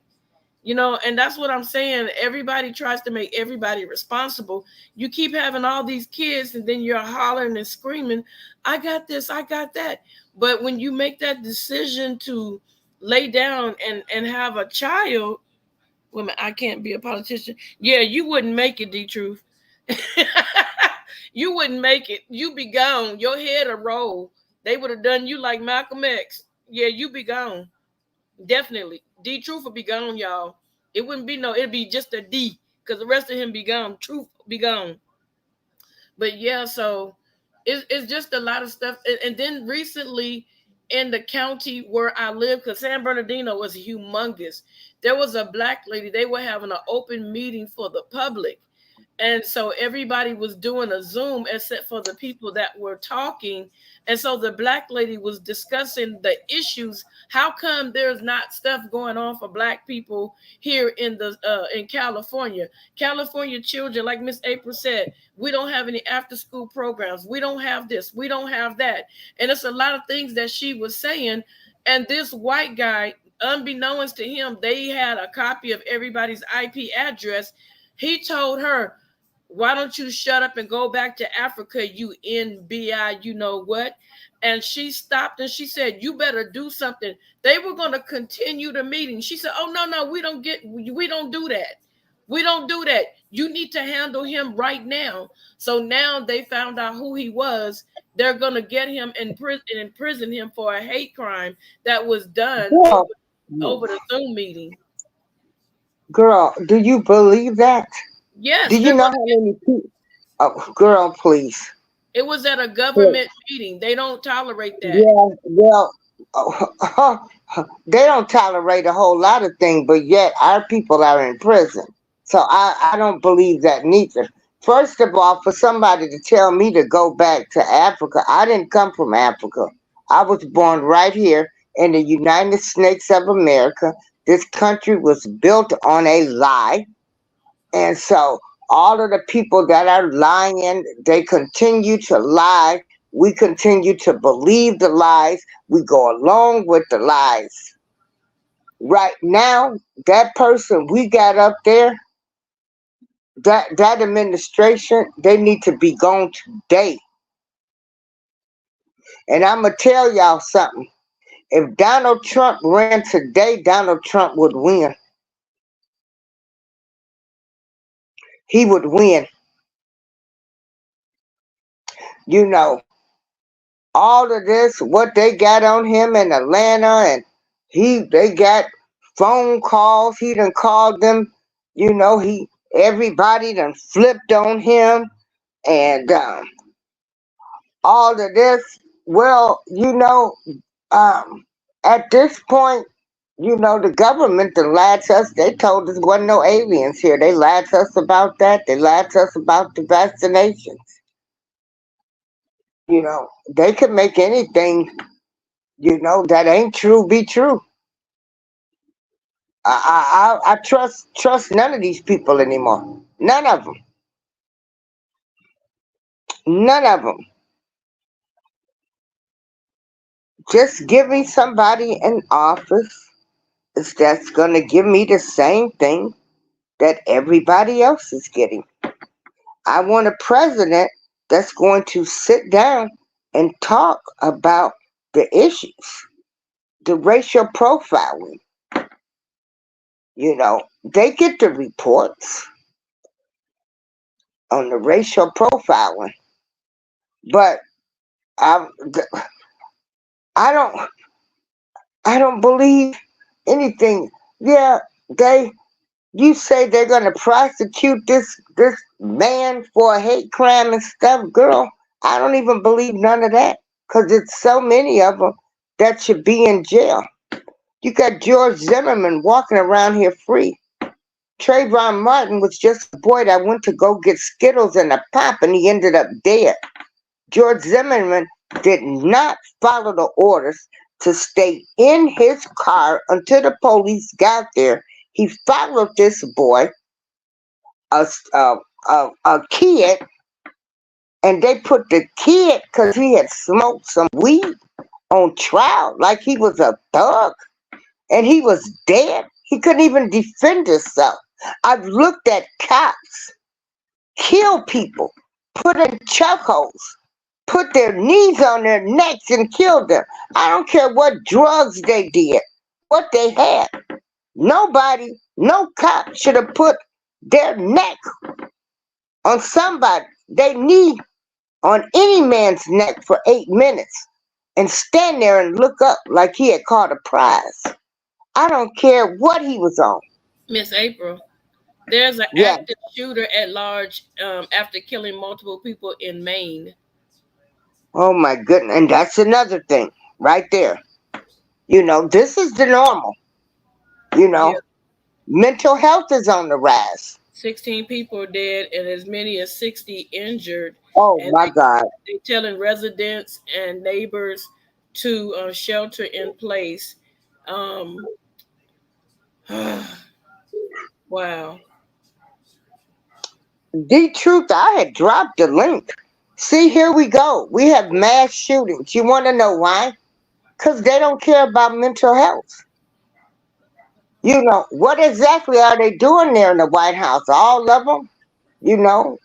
And that's what I'm saying. Everybody tries to make everybody responsible. You keep having all these kids and then you're hollering and screaming, I got this, I got that. But when you make that decision to lay down and have a child, women, I can't be a politician. Yeah, you wouldn't make it, D-Truth. You wouldn't make it. You be gone. Your head will roll. They would have done you like Malcolm X. Yeah, you be gone. Definitely. D-Truth will be gone, y'all. It wouldn't be it'd be just a D because the rest of him be gone. Truth be gone. But yeah, so it's just a lot of stuff. And then recently in the county where I live, because San Bernardino was humongous, there was a black lady. They were having an open meeting for the public. And so everybody was doing a Zoom except for the people that were talking. And so the black lady was discussing the issues. How come there's not stuff going on for black people here in California? California children, like Miss April said, we don't have any after school programs. We don't have this. We don't have that. And it's a lot of things that she was saying. And this white guy, unbeknownst to him, they had a copy of everybody's IP address. He told her, why don't you shut up and go back to Africa, you NBI, you know what? And she stopped and she said, you better do something. They were going to continue the meeting. She said, oh, no, we don't do that. We don't do that. You need to handle him right now. So now they found out who he was. They're gonna get him in prison and imprison him for a hate crime that was done Girl, over the Zoom meeting. girl, do you believe that? Do Yes, you they're know gonna. how many people? Oh, girl, please. It was at a government meeting. They don't tolerate that. Yeah, well, they don't tolerate a whole lot of things, but yet our people are in prison. So I don't believe that neither. First of all, for somebody to tell me to go back to Africa, I didn't come from Africa. I was born right here in the United States of America. This country was built on a lie. And so all of the people that are lying, they continue to lie. We continue to believe the lies. We go along with the lies. Right now, that person we got up there, that administration, they need to be gone today. And I'm gonna tell y'all something. If Donald Trump ran today, Donald Trump would win. He would win. You know, all of this, what they got on him in Atlanta, and they got phone calls. He done called them. Everybody done flipped on him, and all of this. Well, at this point, the government done lied to us. They told us wasn't no aliens here. They lied to us about that. They lied to us about the vaccinations. They could make anything, that ain't true be true. I trust none of these people anymore. None of them. None of them. Just give me somebody in office that's gonna give me the same thing that everybody else is getting. I want a president that's going to sit down and talk about the issues, the racial profiling. They get the reports on the racial profiling, but I, I don't, I don't believe anything. Yeah, you say they're gonna prosecute this man for a hate crime and stuff, girl. I don't even believe none of that, cause it's so many of them that should be in jail. You got George Zimmerman walking around here free. Trayvon Martin was just a boy that went to go get Skittles and a pop, and he ended up dead. George Zimmerman did not follow the orders to stay in his car until the police got there. He followed this boy, a kid, and they put the kid, because he had smoked some weed, on trial like he was a thug, and he was dead. He couldn't even defend himself. I've looked at cops kill people, put in chokeholds, put their knees on their necks and kill them. I don't care what drugs they did, what they had. Nobody, no cop should have put their neck on somebody, their knee on any man's neck for 8 minutes and stand there and look up like he had caught a prize. I don't care what he was on. Miss April, there's an Yeah. active shooter at large after killing multiple people in Maine. Oh my goodness. And that's another thing right there. This is the normal. You Yeah, know, mental health is on the rise. 16 people dead and as many as 60 injured. Oh And my God. they're telling residents and neighbors to shelter in place. Um, wow. The truth, I had dropped the link. See, here we go. We have mass shootings. You want to know why? Because they don't care about mental health. What exactly are they doing there in the White House? All of them? You know,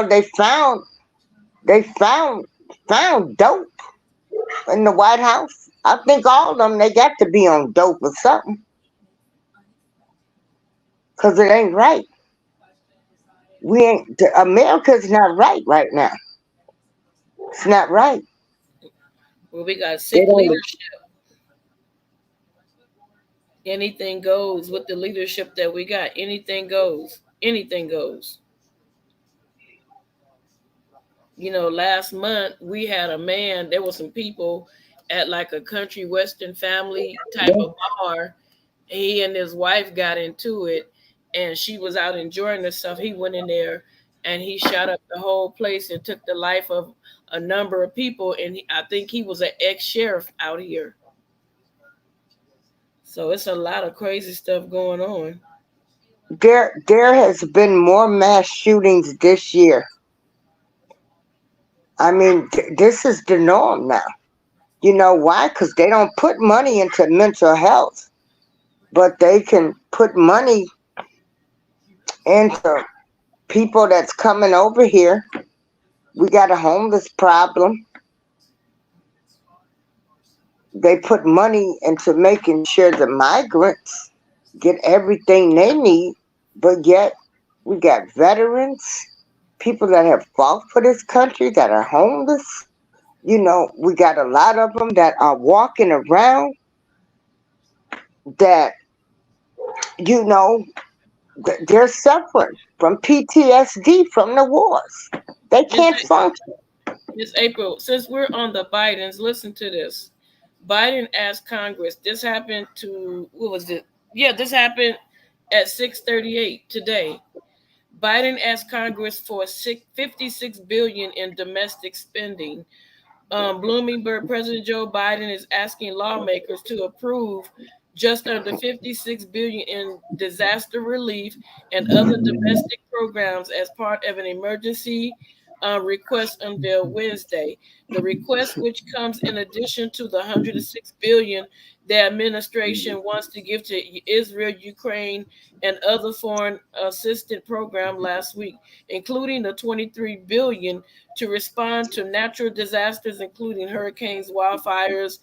they found dope in the White House. I think all of them, they got to be on dope or something. because it ain't right. America's not right now. It's not right. Well, we got They sick don't. leadership. Anything goes with the leadership that we got. Anything goes. Anything goes. Last month we had a man, there were some people at like a country western family type of bar. He and his wife got into it, and she was out enjoying herself. He went in there and he shot up the whole place and took the life of a number of people. And I think he was an ex-sheriff out here. So it's a lot of crazy stuff going on. There has been more mass shootings this year. I mean, this is the norm now. You know why? Because they don't put money into mental health, but they can put money into people that's coming over here. We got a homeless problem. They put money into making sure the migrants get everything they need, but yet we got veterans, people that have fought for this country that are homeless. We got a lot of them that are walking around that, you know, they're suffering from PTSD from the wars. They Miss can't function. Miss April, since we're on the Bidens, listen to this. Biden asked Congress. This happened to what was it? Yeah, this happened at 6:38 today. Biden asked Congress for 56 billion in domestic spending. Bloomberg, President Joe Biden is asking lawmakers to approve just under 56 billion in disaster relief and other domestic programs as part of an emergency request unveiled Wednesday. The request, which comes in addition to the 106 billion the administration wants to give to Israel, Ukraine, and other foreign assistance program last week, including the 23 billion to respond to natural disasters, including hurricanes, wildfires,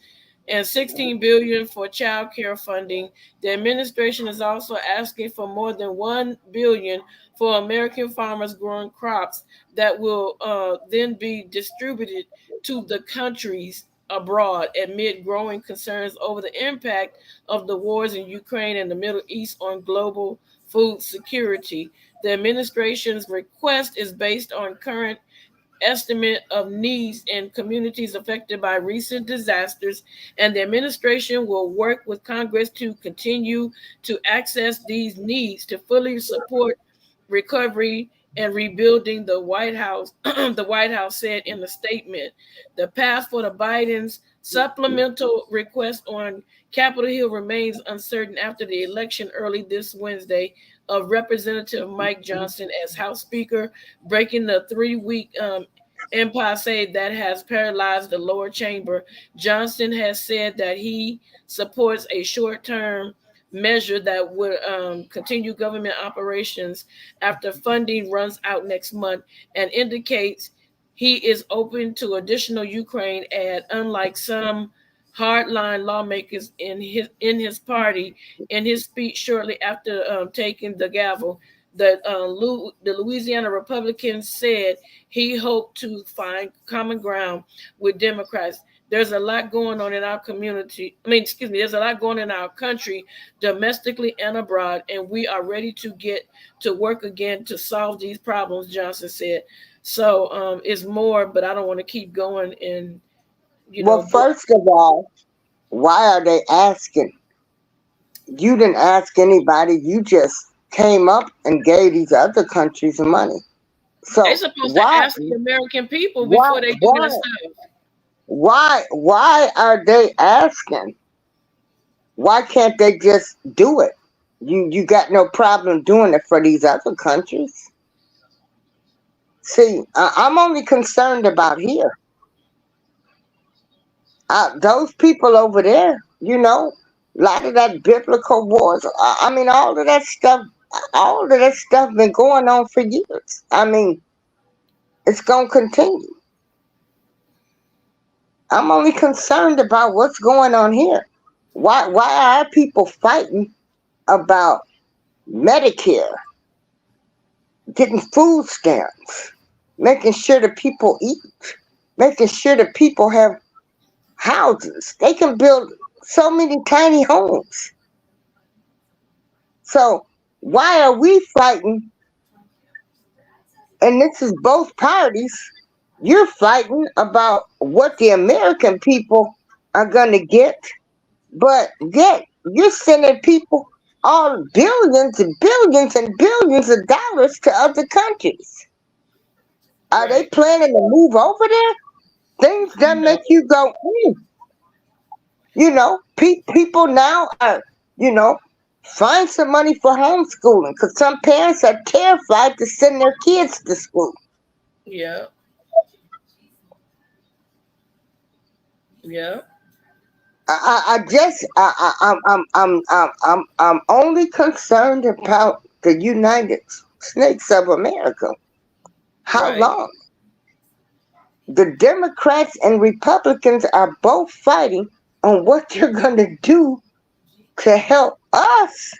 and 16 billion for child care funding. The administration is also asking for more than 1 billion for American farmers growing crops that will then be distributed to the countries abroad amid growing concerns over the impact of the wars in Ukraine and the Middle East on global food security. The administration's request is based on current estimate of needs in communities affected by recent disasters, and the administration will work with Congress to continue to access these needs to fully support recovery and rebuilding. The White House the White House said in a statement. The path for the Biden's supplemental request on Capitol Hill remains uncertain after the election early this Wednesday of Representative Mike Johnson as House Speaker, breaking the 3-week impasse that has paralyzed the lower chamber. Johnson has said that he supports a short-term measure that would continue government operations after funding runs out next month, and indicates he is open to additional Ukraine aid, unlike some hardline lawmakers in his party. In his speech shortly after taking the gavel, the Louisiana Republican said he hoped to find common ground with Democrats. There's a lot going on in our community. There's a lot going on in our country, domestically and abroad, and we are ready to get to work again to solve these problems, Johnson said. So it's more, but I don't want to keep going. And Well, first of all, why are they asking? You didn't ask anybody. You just came up and gave these other countries money. So they're supposed to ask the American people why, before they do this stuff. why are they asking? Why can't they just do it? You got no problem doing it for these other countries. See, I'm only concerned about here. Those people over there, a lot of that biblical wars. I mean, all of that stuff been going on for years. I mean, it's gonna continue. I'm only concerned about what's going on here. Why are people fighting about Medicare, getting food stamps, making sure the people eat, making sure the people have houses. They can build so many tiny homes. So why are we fighting? And this is both parties. You're fighting about what the American people are going to get, but yet you're sending people all billions and billions and billions of dollars to other countries. Are they Right. planning to move over there? Things that No. make you go, people now are, you know, find some money for homeschooling because some parents are terrified to send their kids to school. Yeah. Yeah. I just I'm only concerned about the United States of America. How Right. long? The Democrats and Republicans are both fighting on what they're going to do to help us,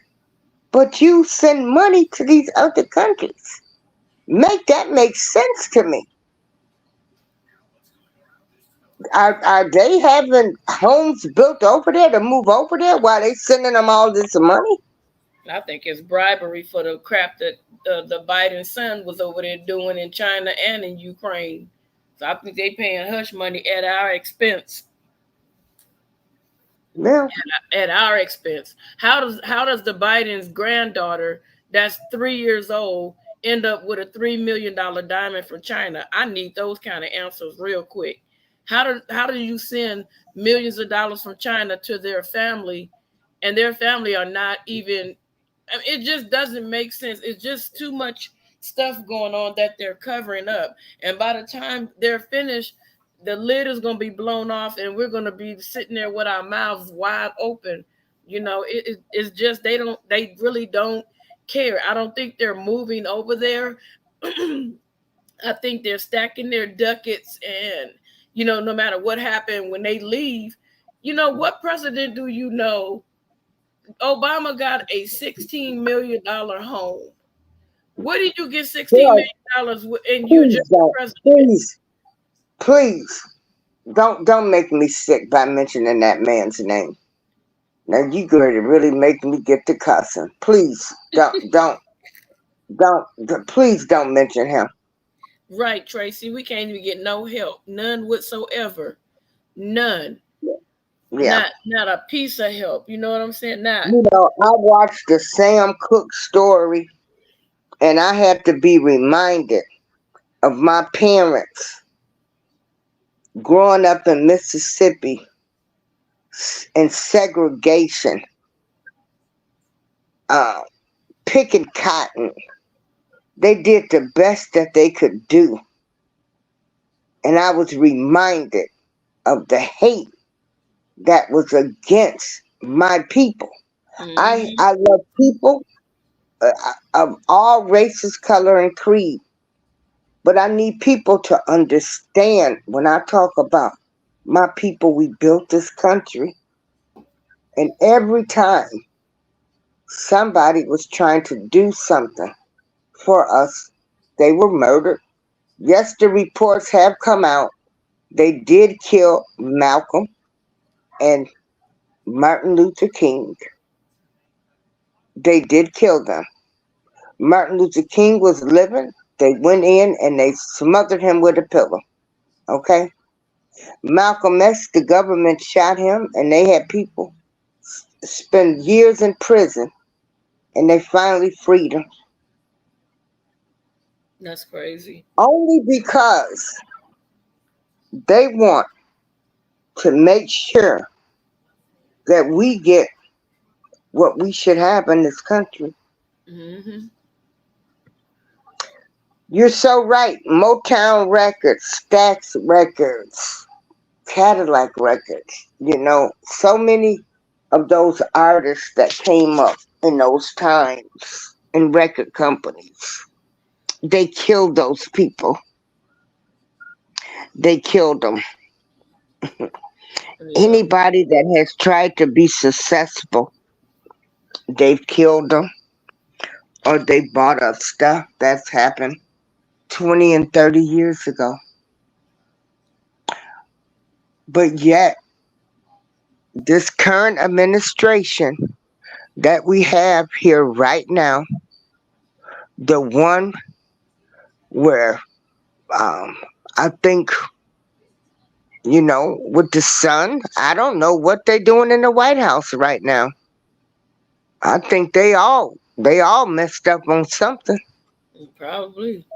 but you send money to these other countries. Make that make sense to me. Are they having homes built over there to move over there while they sending them all this money? I think it's bribery for the crap that the Biden son was over there doing in China and in Ukraine. So I think they paying hush money at our expense. Yeah. At our expense. How does the Biden's granddaughter, that's 3 years old, end up with a $3 million diamond from China? I need those kind of answers real quick. How do you send millions of dollars from China to their family, and their family are not even? I mean, it just doesn't make sense. It's just too much stuff going on that they're covering up. And by the time they're finished, the lid is going to be blown off, and we're going to be sitting there with our mouths wide open. It's just they really don't care. I don't think they're moving over there. I think they're stacking their ducats, and no matter what happened when they leave, what president do you know? Obama got a $16 million home. Where did you get $16 million and you're just Please don't. president? Please don't make me sick by mentioning that man's name. Now you going to really make me get to cussing. Please please don't mention him. Right, Tracy. We can't even get no help. None whatsoever. None. Yeah. Not a piece of help. You know what I'm saying? Not. I watched the Sam Cooke story and I had to be reminded of my parents growing up in Mississippi in segregation, uh, picking cotton. They did the best that they could do. And I was reminded of the hate that was against my people. I Mm-hmm. I love people of all races, color, and creed, but I need people to understand when I talk about my people. We built this country, and every time somebody was trying to do something for us, they were murdered. Yes, the reports have come out. They did kill Malcolm and Martin Luther King. They did kill them. Martin Luther King was living. They went in and they smothered him with a pillow. Okay? Malcolm X, the government shot him and they had people spend years in prison and they finally freed him. That's crazy. Only because they want to make sure that we get what we should have in this country. Mm-hmm. You're so right. Motown Records, Stax Records, Cadillac Records, so many of those artists that came up in those times in record companies. They killed those people. They killed them. Yeah. Anybody that has tried to be successful, they've killed them. or they bought up stuff that's happened 20 and 30 years ago. But yet, this current administration that we have here right now, the one where um, I think, with the son, I don't know what they're doing in the White House right now. I think they all messed up on something. Probably.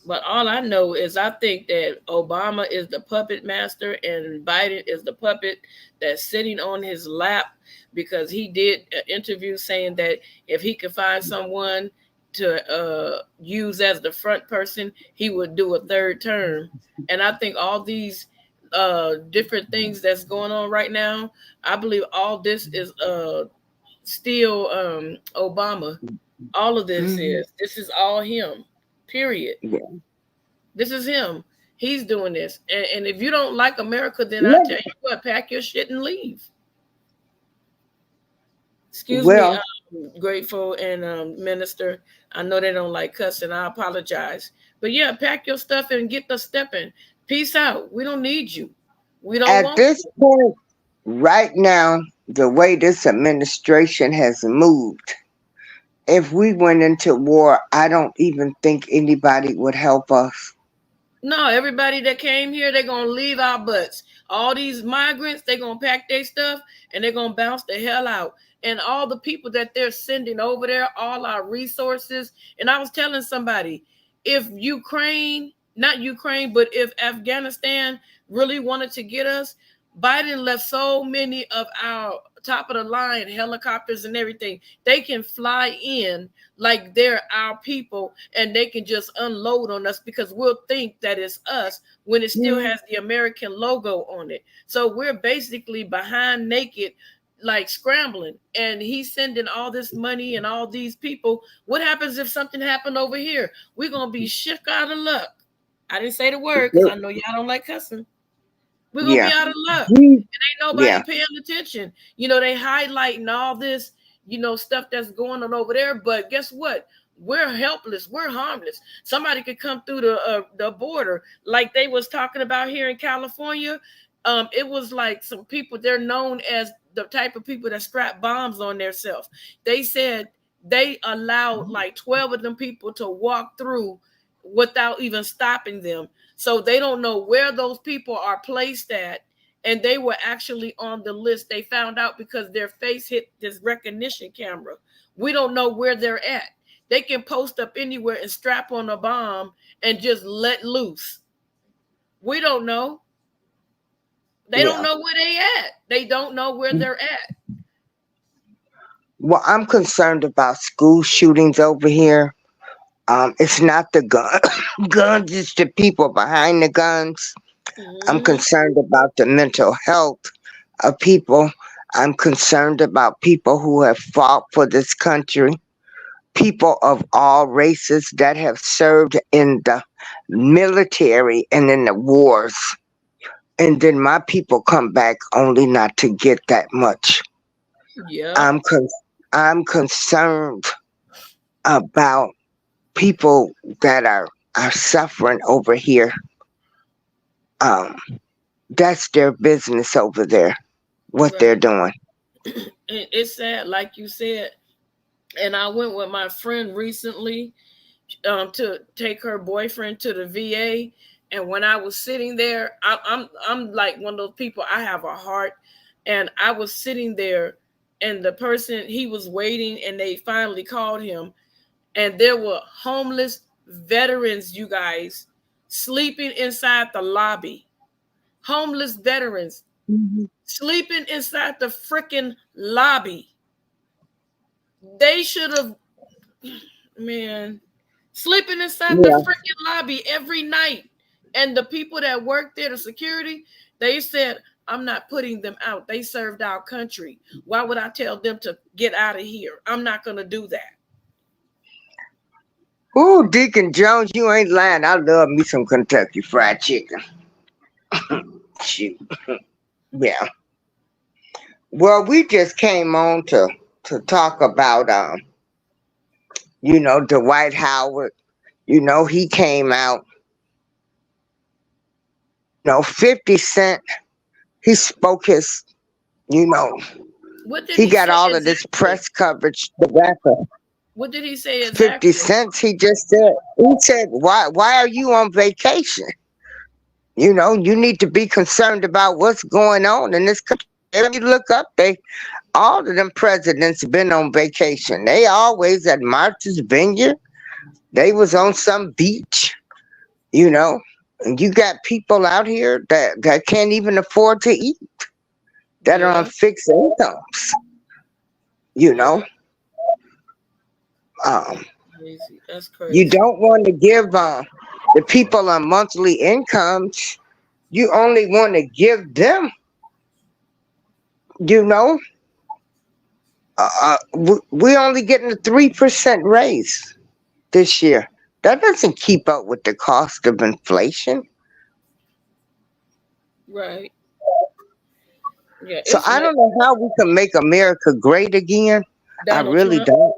But all I know is I think that Obama is the puppet master and Biden is the puppet that's sitting on his lap, because he did an interview saying that if he could find someone to use as the front person, he would do a third term. And I think all these different things that's going on right now, I believe all this is still Obama. All of this Hmm. is all him. Period. Yeah. This is him. He's doing this. And if you don't like America, then I tell Yeah. you what, pack your shit and leave. Excuse me, Well, grateful and minister. I know they don't like cussing. I apologize. But yeah, pack your stuff and get the stepping. Peace out. We don't need you. We don't at want this you. point, right now, the way this administration has moved, if we went into war, I don't even think anybody would help us. No, everybody that came here, they're gonna leave our butts. All these migrants, they're gonna pack their stuff and they're gonna bounce the hell out. And all the people that they're sending over there, all our resources. And I was telling somebody, if Ukraine, not Ukraine, but if Afghanistan really wanted to get us, Biden left so many of our top of the line helicopters and everything. They can fly in like they're our people and they can just unload on us, because we'll think that it's us when it still has the American logo on it. So we're basically behind naked, like scrambling, and he's sending all this money and all these people. What happens if something happened over here? We're gonna be shook out of luck. I didn't say the word because I know y'all don't like cussing. We're gonna be Yeah. out of luck. He- Ain't nobody Yeah. paying attention. They highlighting all this, stuff that's going on over there. But guess what? We're helpless. We're harmless. Somebody could come through the border, like they was talking about here in California. It was like some people. They're known as the type of people that strap bombs on themselves. They said they allowed like 12 of them people to walk through without even stopping them. So they don't know where those people are placed at, and they were actually on the list. They found out because their face hit this recognition camera. We don't know where they're at. They can post up anywhere and strap on a bomb and just let loose. We don't know. They don't Yeah. know where they at. They don't know where they're at. Well, I'm concerned about school shootings over here. It's not the gun, guns, it's the people behind the guns. I'm Mm-hmm. concerned about the mental health of people. I'm concerned about people who have fought for this country, people of all races that have served in the military and in the wars. And then my people come back only not to get that much. Yep. I'm con- I'm concerned about people that are suffering over here. Um, that's their business over there, what they're Right. doing. It's sad, like you said. And I went with my friend recently to take her boyfriend to the VA. And when I was sitting there, I'm like one of those people. I have a heart, and I was sitting there, and the person, he was waiting, and they finally called him, and there were homeless veterans, you guys, sleeping inside the lobby. Homeless veterans Mhm. sleeping inside the freaking lobby. They should have, man, sleeping inside the Yeah. freaking lobby every night. And the people that work there, the security, they said, I'm not putting them out. They served our country. Why would I tell them to get out of here? I'm not going to do that. Ooh, Deacon Jones, you ain't lying. I love me some Kentucky Fried Chicken. Shoot. Yeah. Well, we just came on to talk about Dwight Howard, he came out. 50 Cent, he spoke his, you know, What did he he got say all of this exactly? press coverage, the rapper. What did he say 50 exactly? Cent, he said, why are you on vacation? You need to be concerned about what's going on in this country. If you look up, all of them presidents been on vacation. They always at Martha's Vineyard. They was on some beach, you know. And you got people out here that can't even afford to eat, that are on Yeah, fixed incomes, you yeah, know. Um, crazy. That's you crazy. don't want to give the people on monthly incomes. You only want to give them, you know. We only getting a 3% raise this year. That doesn't keep up with the cost of inflation. Right. Yeah, So it's I like don't know how we can make America great again. I Donald really Trump. don't.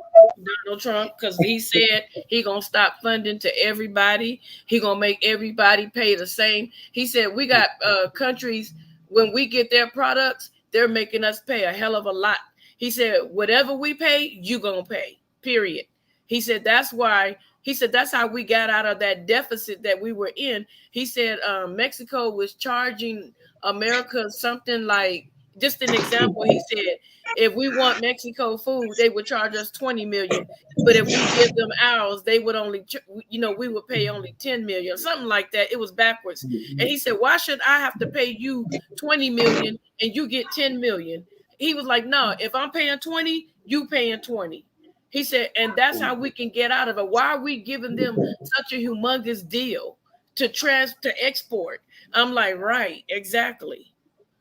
Donald Trump, because he said he gonna stop funding to everybody. He gonna make everybody pay the same. He said we got countries, when we get their products, they're making us pay a hell of a lot. He said whatever we pay, you gonna pay. Period. He said that's why. He said that's how we got out of that deficit that we were in. He said Mexico was charging America something like, just an example. He said if we want Mexico food, they would charge us 20 million. But if we give them ours, they would only, we would pay only 10 million, something like that. It was backwards. And he said, why should I have to pay you 20 million and you get 10 million? He was like, no, if I'm paying 20, you paying 20. He said, and that's how we can get out of it. Why are we giving them such a humongous deal to export? I'm like, right, exactly.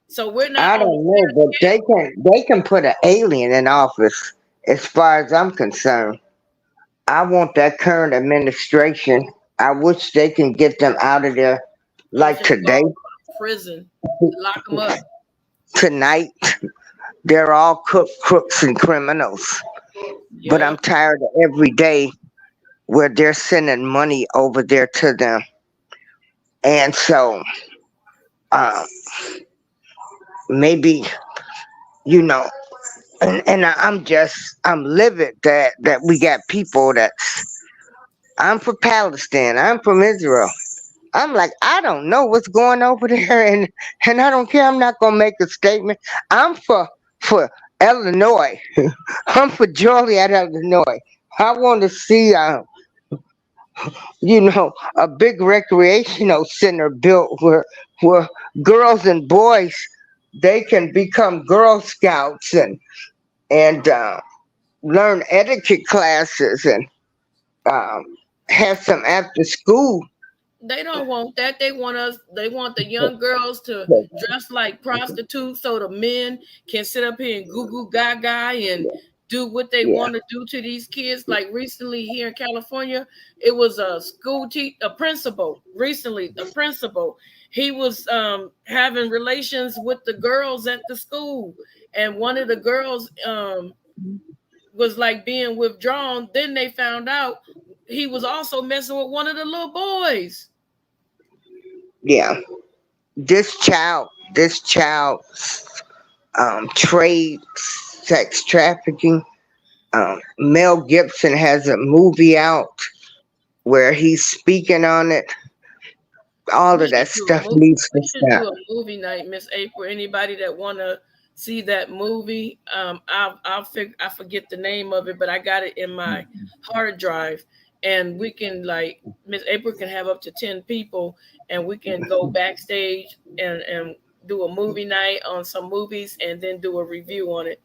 So we're not I on a don't know, fair but scale. they can put an alien in office. As far as I'm concerned, I want that current administration. I wish they can get them out of there I'm like finna today, call prison, lock them up. tonight. They're all crooks and criminals. But Yeah, I'm tired of every day where they're sending money over there to them. And so, uh, maybe, you know, I'm livid that we got people that, I'm for Palestine, I'm from Israel. I'm like, I don't know what's going over there, and I don't care. I'm not gonna make a statement. I'm for Illinois. I'm for Joliet, Illinois. I want to see, a big recreational center built where girls and boys, they can become Girl Scouts and learn etiquette classes and um, have some after school. they don't want that. They want the young girls to dress like prostitutes so the men can sit up here and goo goo gaga and do what they Yeah, want to do to these kids. Like recently here in California, it was a principal. Recently, a principal, he was having relations with the girls at the school, and one of the girls was like being withdrawn. Then they found out he was also messing with one of the little boys. yeah. This child trade, sex trafficking. Mel Gibson has a movie out where he's speaking on it. All We of that should do a stuff movie. needs to We should stop. do a movie night, Miss April. Anybody that wanna see that movie, I forget the name of it, but I got it in my hard drive, and we can like Miss April can have up to 10 people, and we can go backstage and do a movie night on some movies, and then do a review on it.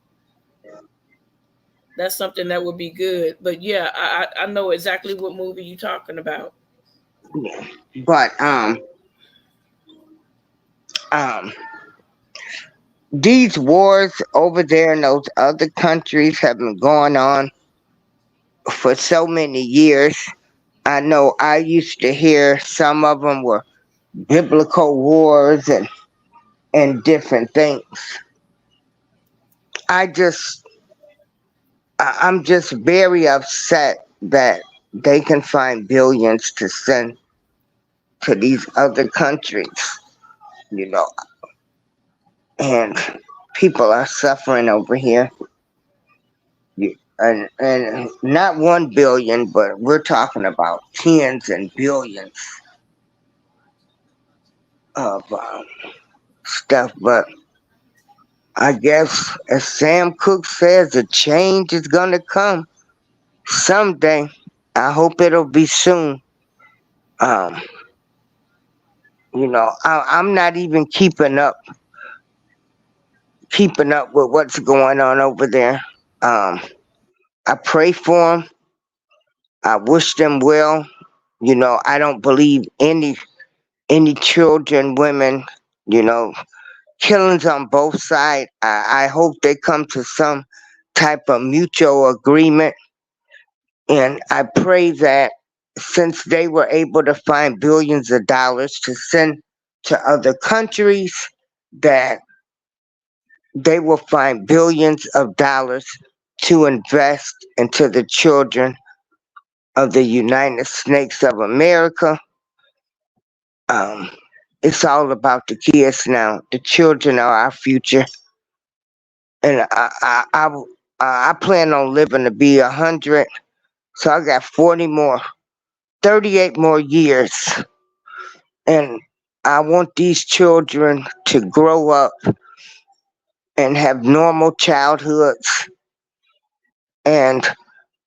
That's something that would be good. But yeah, I know exactly what movie you're talking about. But um, these wars over there in those other countries have been going on for so many years. I know I used to hear some of them were biblical wars and different things. I just I'm just very upset that they can find billions to send to these other countries, you know, and people are suffering over here. And not 1 billion, but we're talking about tens and billions of stuff. But I guess, as Sam Cooke says, a change is gonna come someday. I hope it'll be soon. Um, I'm not even keeping up with what's going on over there. Um, I pray for them. I wish them well. I don't believe any children, women, you know, killings on both sides. I hope they come to some type of mutual agreement. And I pray that since they were able to find billions of dollars to send to other countries, that they will find billions of dollars to invest into the children of the United States of America. Um, it's all about the kids now. The children are our future, and I plan on living to be 100. So I got 38 more years, and I want these children to grow up and have normal childhoods. And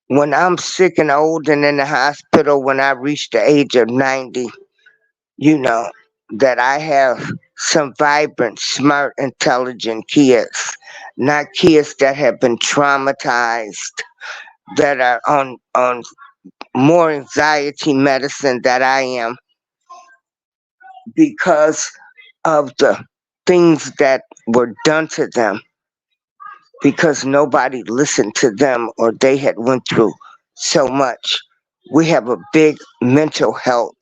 when I'm sick and old and in the hospital, when I reach the age of 90, you know, that I have some vibrant, smart, intelligent kids, not kids that have been traumatized, that are on more anxiety medicine that I am because of the things that were done to them, because nobody listened to them or they had went through so much. We have a big mental health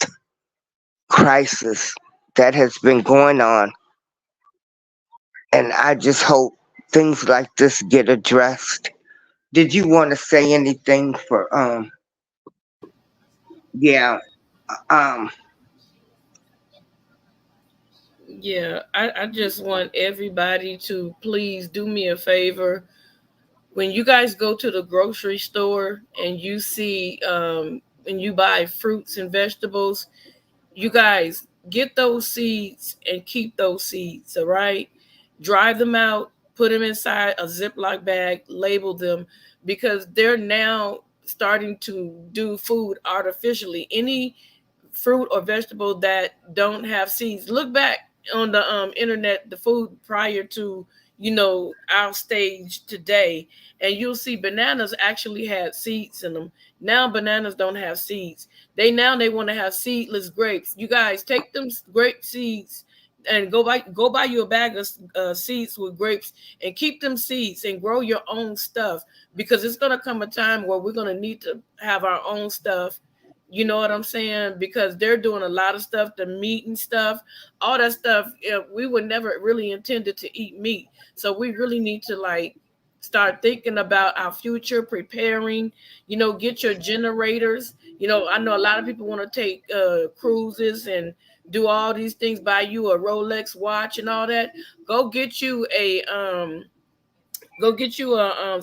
crisis that has been going on, and I just hope things like this get addressed. Did you want to say anything for yeah, um Yeah, I just want everybody to please do me a favor. When you guys go to the grocery store and you see and you buy fruits and vegetables, you guys get those seeds and keep those seeds, all right? Dry them out, put them inside a Ziploc bag, label them, because they're now starting to do food artificially. Any fruit or vegetable that don't have seeds. Look back on the internet, the food prior to our stage today, and you'll see bananas actually had seeds in them. Now bananas don't have seeds. They want to have seedless grapes. You guys take them grape seeds and go buy you a bag of seeds with grapes and keep them seeds and grow your own stuff, because it's going to come a time where we're going to need to have our own stuff. You know what I'm saying? Because they're doing a lot of stuff, the meat and stuff, all that stuff. We were never really intended to eat meat. So we really need to start thinking about our future, preparing, get your generators. I know a lot of people want to take cruises and do all these things, buy you a Rolex watch and all that. Go get you a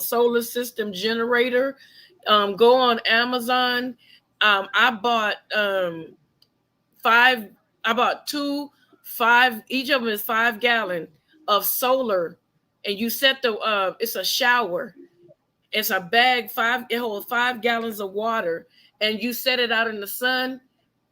solar system generator. Go on Amazon. I bought five. I bought two, five. Each of them is 5 gallon of solar, and you set the. It's a shower. It's a bag. It holds 5 gallons of water, and you set it out in the sun.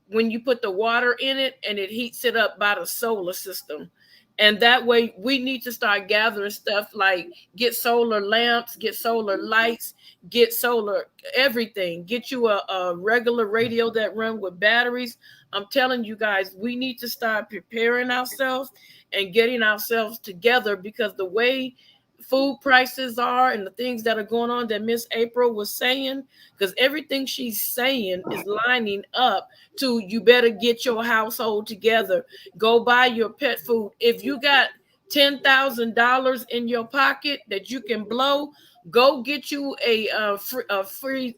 When you put the water in it, and it heats it up by the solar system. And that way we need to start gathering stuff, like get solar lamps, get solar lights, get solar everything. Get you a regular radio that run with batteries. I'm telling you guys, we need to start preparing ourselves and getting ourselves together, because the way food prices are and the things that are going on that Miss April was saying, because everything she's saying is lining up to, you better get your household together. Go buy your pet food. If you got $10,000 in your pocket that you can blow, Go get you a freeze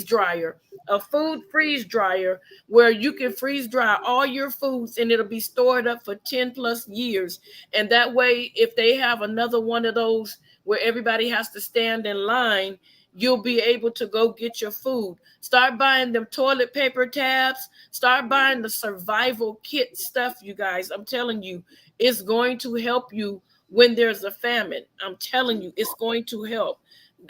dryer, a food freeze dryer where you can freeze dry all your foods and it'll be stored up for 10 plus years. And that way, if they have another one of those where everybody has to stand in line, you'll be able to go get your food. Start buying them toilet paper tabs. Start buying the survival kit stuff, you guys. I'm telling you, it's going to help you when there's a famine. I'm telling you, it's going to help.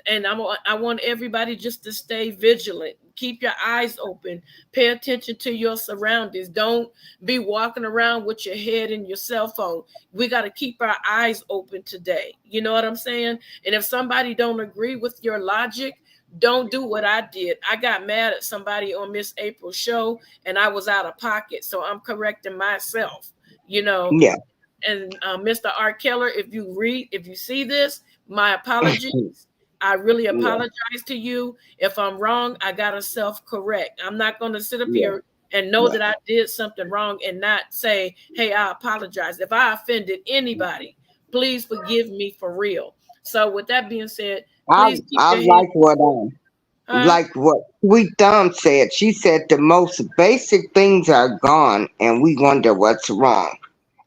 And I want everybody just to stay vigilant. Keep your eyes open. Pay attention to your surroundings. Don't be walking around with your head in your cell phone. We got to keep our eyes open today. You know what I'm saying? And if somebody don't agree with your logic, don't do what I did. I got mad at somebody on Miss April's show and I was out of pocket. So I'm correcting myself, you know. Yeah. And Mr. R. Keller, if you see this, my apologies. I really apologize to you. If I'm wrong, I gotta self-correct. I'm not gonna sit up here and know that I did something wrong and not say, hey, I apologize. If I offended anybody, please forgive me for real. So with that being said, please keep I your head. like what Sweet Thumb said. She said the most basic things are gone, and we wonder what's wrong.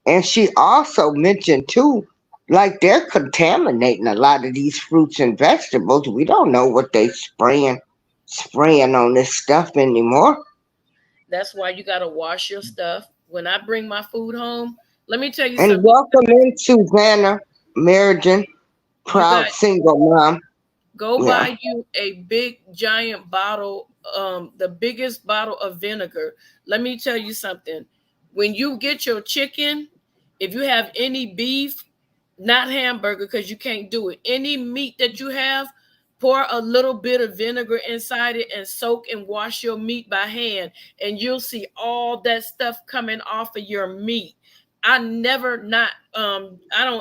And she also mentioned too, like they're contaminating a lot of these fruits and vegetables. We don't know what they spraying on this stuff anymore. That's why you gotta wash your stuff. When I bring my food home, let me tell you And something. welcome in Susanna Merrigan, You proud got single mom. Go Yeah. buy you a big giant bottle, the biggest bottle of vinegar. Let me tell you something. When you get your chicken, if you have any beef, not hamburger because you can't do it, any meat that you have, pour a little bit of vinegar inside it and soak and wash your meat by hand, and you'll see all that stuff coming off of your meat. I don't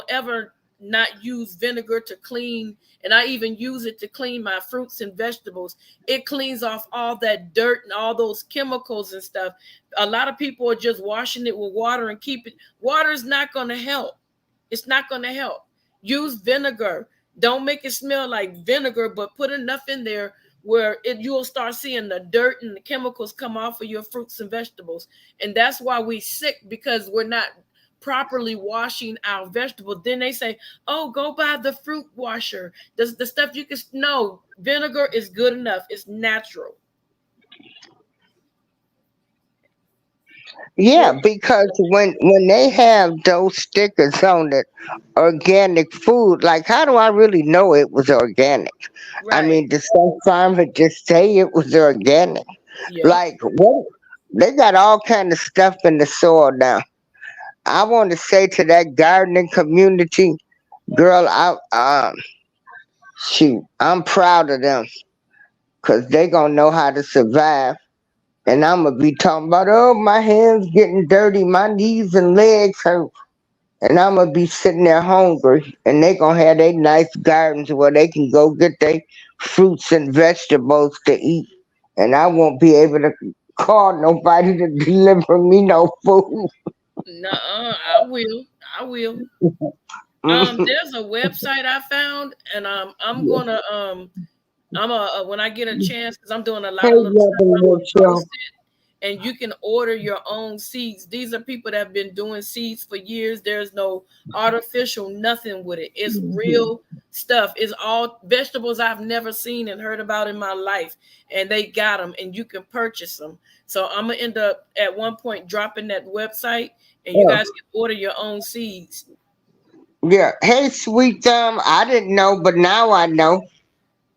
ever not use vinegar to clean, and I even use it to clean my fruits and vegetables. It cleans off all that dirt and all those chemicals and stuff. A lot of people are just washing it with water and keep it. Water is not going to help. It's not going to help. Use vinegar. Don't make it smell like vinegar, but put enough in there where you'll start seeing the dirt and the chemicals come off of your fruits and vegetables. And that's why we sick, because we're not properly washing our vegetables. Then they say, oh, go buy the fruit washer. The stuff you can, no, vinegar is good enough. It's natural. Yeah, Yeah, because when they have those stickers on it, organic food, like how do I really know it was organic? I right. mean, the some farmer just say it was organic. Yep. Like what? They got all kind of stuff in the soil now. I want to say to that gardening community, girl, shoot, I'm proud of them because they gonna know how to survive. And I'm gonna be talking about, oh, my hands getting dirty, my knees and legs hurt, and I'm gonna be sitting there hungry, and they gonna have their nice gardens where they can go get their fruits and vegetables to eat, and I won't be able to call nobody to deliver me no food. Nuh-uh, I will. I will. There's a website I found, and I'm gonna when I get a chance, because I'm doing a Hey, lot of little stuff, I'm Reverend gonna Mitchell. post it, and you can order your own seeds. These are people that have been doing seeds for years. There's no artificial nothing with it. It's real stuff. It's all vegetables I've never seen and heard about in my life, and they got them, and you can purchase them. So I'm gonna end up at one point dropping that website, and you Oh, guys can order your own seeds. yeah. Hey, Sweet Thumb, I didn't know, but now I know.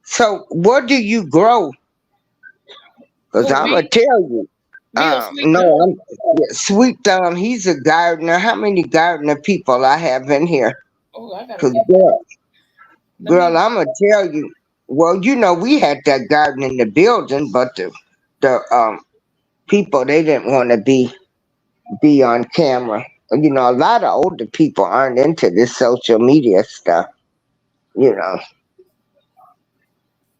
So, what do you grow? Because Who, I'm going me? to tell you. Me or Sweet No, Thumb? yeah, Sweet Thumb, he's a gardener. How many gardener people I have in here? Oh, I gotta Because, get. Let girl, me. I'm going to tell you. Well, we had that garden in the building, but the people, they didn't want to be on camera. A lot of older people aren't into this social media stuff, you know.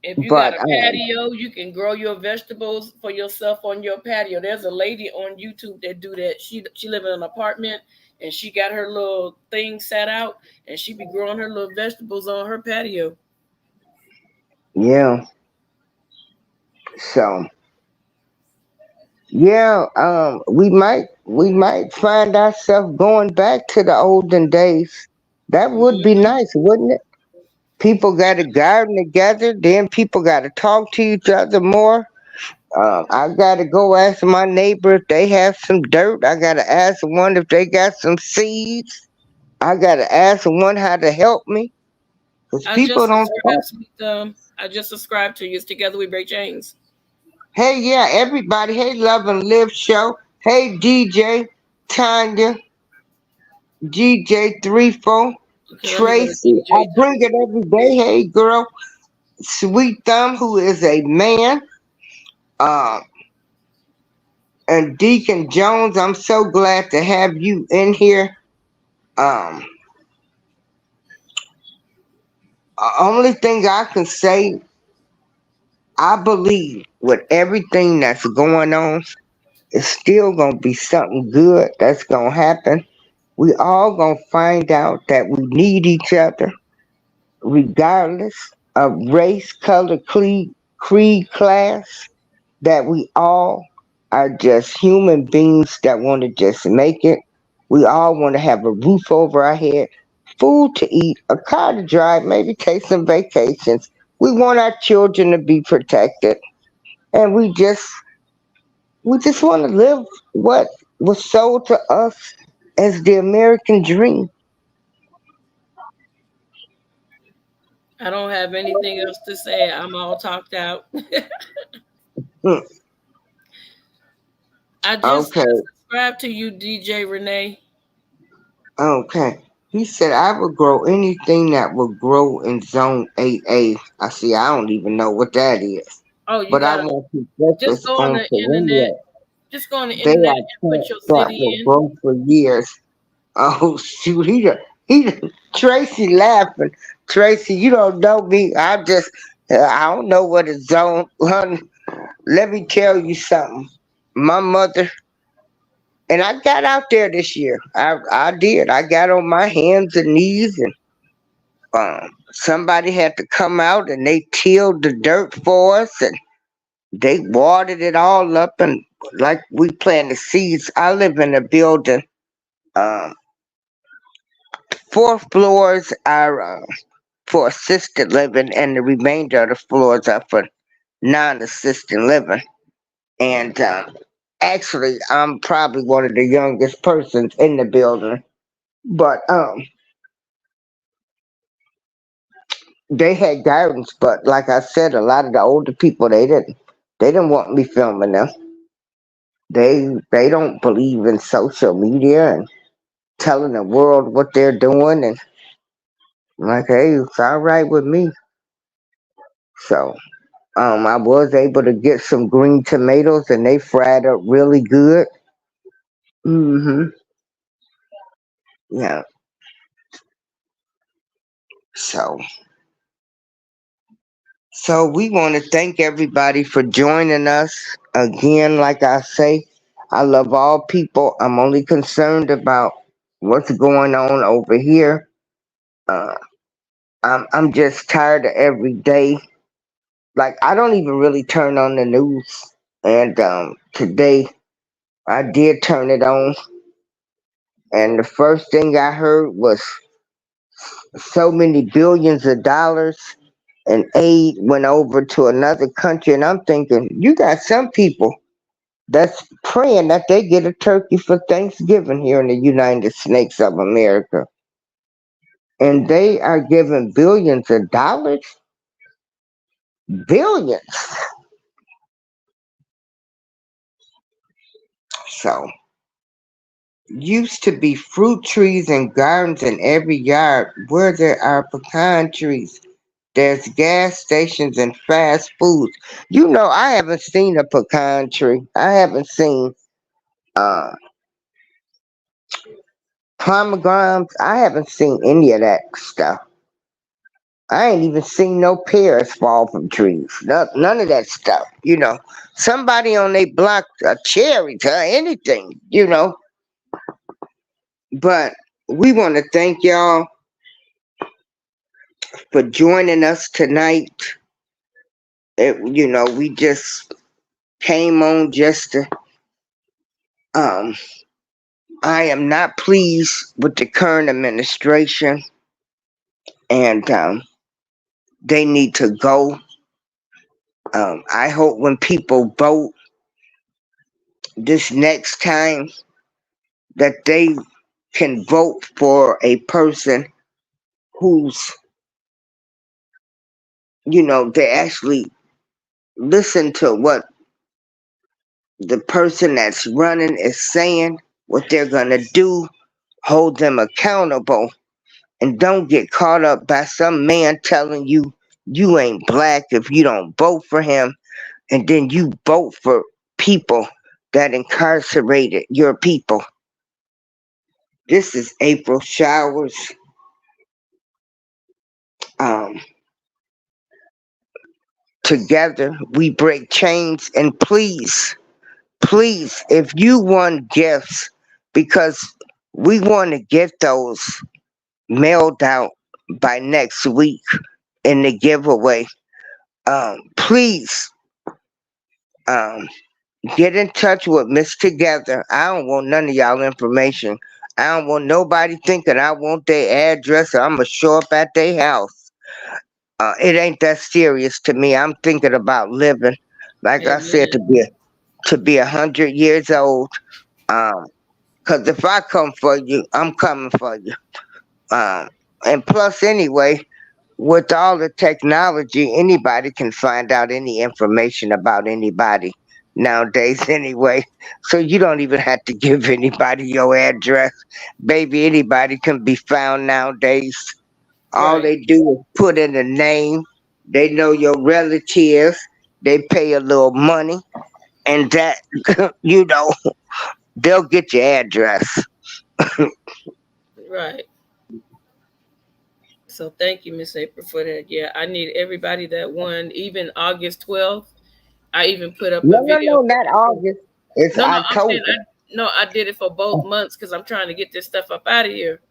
If you got But a patio, you can grow your vegetables for yourself on your patio. There's a lady on YouTube that do that. She live in an apartment and she got her little thing set out and she be growing her little vegetables on her patio. Yeah. So yeah, we might find ourselves going back to the olden days. That would be Mhm. nice, wouldn't it? People got to garden together. Then people got to talk to each other more. I got to go ask my neighbor if they have some dirt. I got to ask one if they got some seeds. I got to ask one how to help me. Because I people just don't talk. subscribed to you. It's Together We Break Chains. Hey, yeah, everybody. Hey, Love and Live Show. Hey, DJ, Tanya, GJ 34, Okay, let me go to Tracy. I DJ bring it Tanya. every day. Hey, girl. Sweet Thumb, who is a man. Um, and Deacon Jones, I'm so glad to have you in here. Um, only thing I can say, I believe with everything that's going on, it's still gonna be something good that's gonna happen. We all gonna find out that we need each other, regardless of race, color, creed, class. That we all are just human beings that want to just make it. We all want to have a roof over our head, food to eat, a car to drive, maybe take some vacations. We want our children to be protected, and we just want to live what was sold to us as the American dream. I don't have anything else to say. I'm all talked out. Hmm. I just Okay, subscribed to you, DJ Renee. okay. He said, I would grow anything that would grow in zone 8A. I see, I don't even know what that is. Oh, you But I gotta want to just focus go on on the internet. perennial. Just go on the They internet are and put your plants that city will in. grow for years. Oh, shoot. Tracy laughing. Tracy, you don't know me. I don't know what a zone. Let me tell you something. My mother, and I got out there this year. I did. I got on my hands and knees, and somebody had to come out and they tilled the dirt for us, and they watered it all up, and like we planted seeds. I live in a building. Um, Four floors are for assisted living, and the remainder of the floors are for non-assisted living. And actually, I'm probably one of the youngest persons in the building. But they had gardens, but like I said, a lot of the older people they didn't want me filming them. They don't believe in social media and telling the world what they're doing, and I'm like, hey, it's all right with me. So I was able to get some green tomatoes, and they fried up really good. Hmm. Yeah. So we want to thank everybody for joining us again. Like I say, I love all people. I'm only concerned about what's going on over here. Uh, I'm just tired of every day. Like I don't even really turn on the news, and today I did turn it on, and the first thing I heard was so many billions of dollars and aid went over to another country, and I'm thinking, you got some people that's praying that they get a turkey for Thanksgiving here in the United States of America, and they are giving billions of dollars, billions. So used to be fruit trees and gardens in every yard where there are pecan trees. There's gas stations and fast foods. You know, I haven't seen a pecan tree. I haven't seen uh pomegranates. I haven't seen any of that stuff. I ain't even seen no pears fall from trees. None of that stuff. Somebody on their block a cherry or anything. But we want to thank y'all for joining us tonight. We just came on just to. I am not pleased with the current administration, and they need to go. I hope when people vote this next time that they can vote for a person who's, they actually listen to what the person that's running is saying, what they're going to do, hold them accountable, and don't get caught up by some man telling you you ain't black if you don't vote for him, and then you vote for people that incarcerated your people. This is April Showers. Um, Together we break chains, and please, if you want gifts, because we want to get those mailed out by next week in the giveaway. Please, um, get in touch with Miss Together. I don't want none of y'all information. I don't want nobody thinking I want their address or I'm going to show up at their house. It ain't that serious to me. I'm thinking about living, like I said, Amen. to be 100 years old. Cause if I come for you, I'm coming for you. And plus, anyway, with all the technology, anybody can find out any information about anybody nowadays anyway. So you don't even have to give anybody your address. Baby, anybody can be found nowadays. All Right. they do is put in a name. They know your relatives. They pay a little money. And that, you know, they'll get your address. Right. So thank you, Miss April, for that. Yeah, I need everybody that won, even August 12th. I even put up a video No, for not people. August. It's No, I'm saying October. I did it for both months because I'm trying to get this stuff up out of here.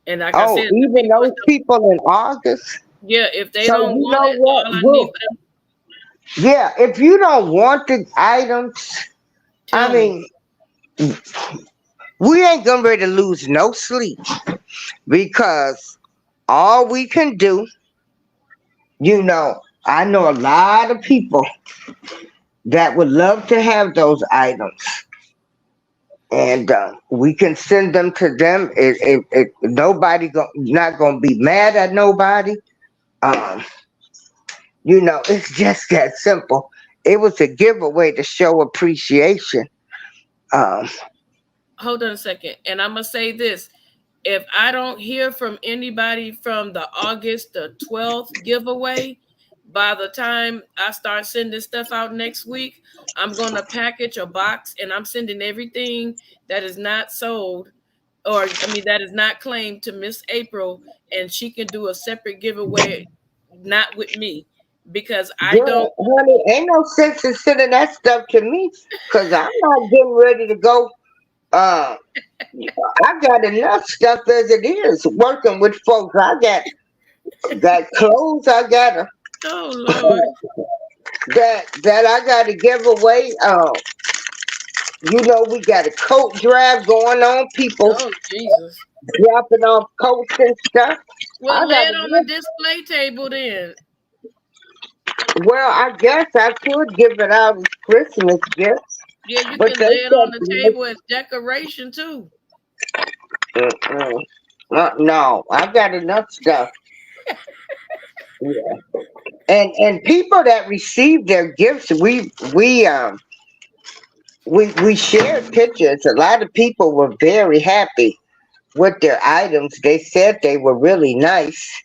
And like I Oh, said, the even people, those people in August. yeah, if they So don't you want know it, what? all I need Look, for them yeah, if you don't want the items, I tell me. mean, we ain't gonna ready to lose no sleep because all we can do, I know a lot of people that would love to have those items, and we can send them to them. Nobody not gonna be mad at nobody. Um, it's just that simple. It was a giveaway to show appreciation. Um, Hold on a second. And I'm going to say this. If I don't hear from anybody from the August the 12th giveaway, by the time I start sending stuff out next week, I'm going to package a box and I'm sending everything that is not sold, or I mean that is not claimed, to Miss April, and she can do a separate giveaway not with me, because I don't. Girl, honey, ain't no sense in sending that stuff to me because I'm not getting ready to go. Uh, I got enough stuff as it is working with folks. I got clothes. I got Oh Lord. that I got to give away. We got a coat drive going on. People Oh Jesus. dropping off coats and stuff. Well, I lay got it to on the give. display table then. Well, I guess I could give it out as Christmas gifts, Yeah, you but can they lay it on the said table as decoration too. mm-mm. No, I got enough stuff. Yeah. And people that received their gifts, we shared pictures. A lot of people were very happy with their items. They said they were really nice.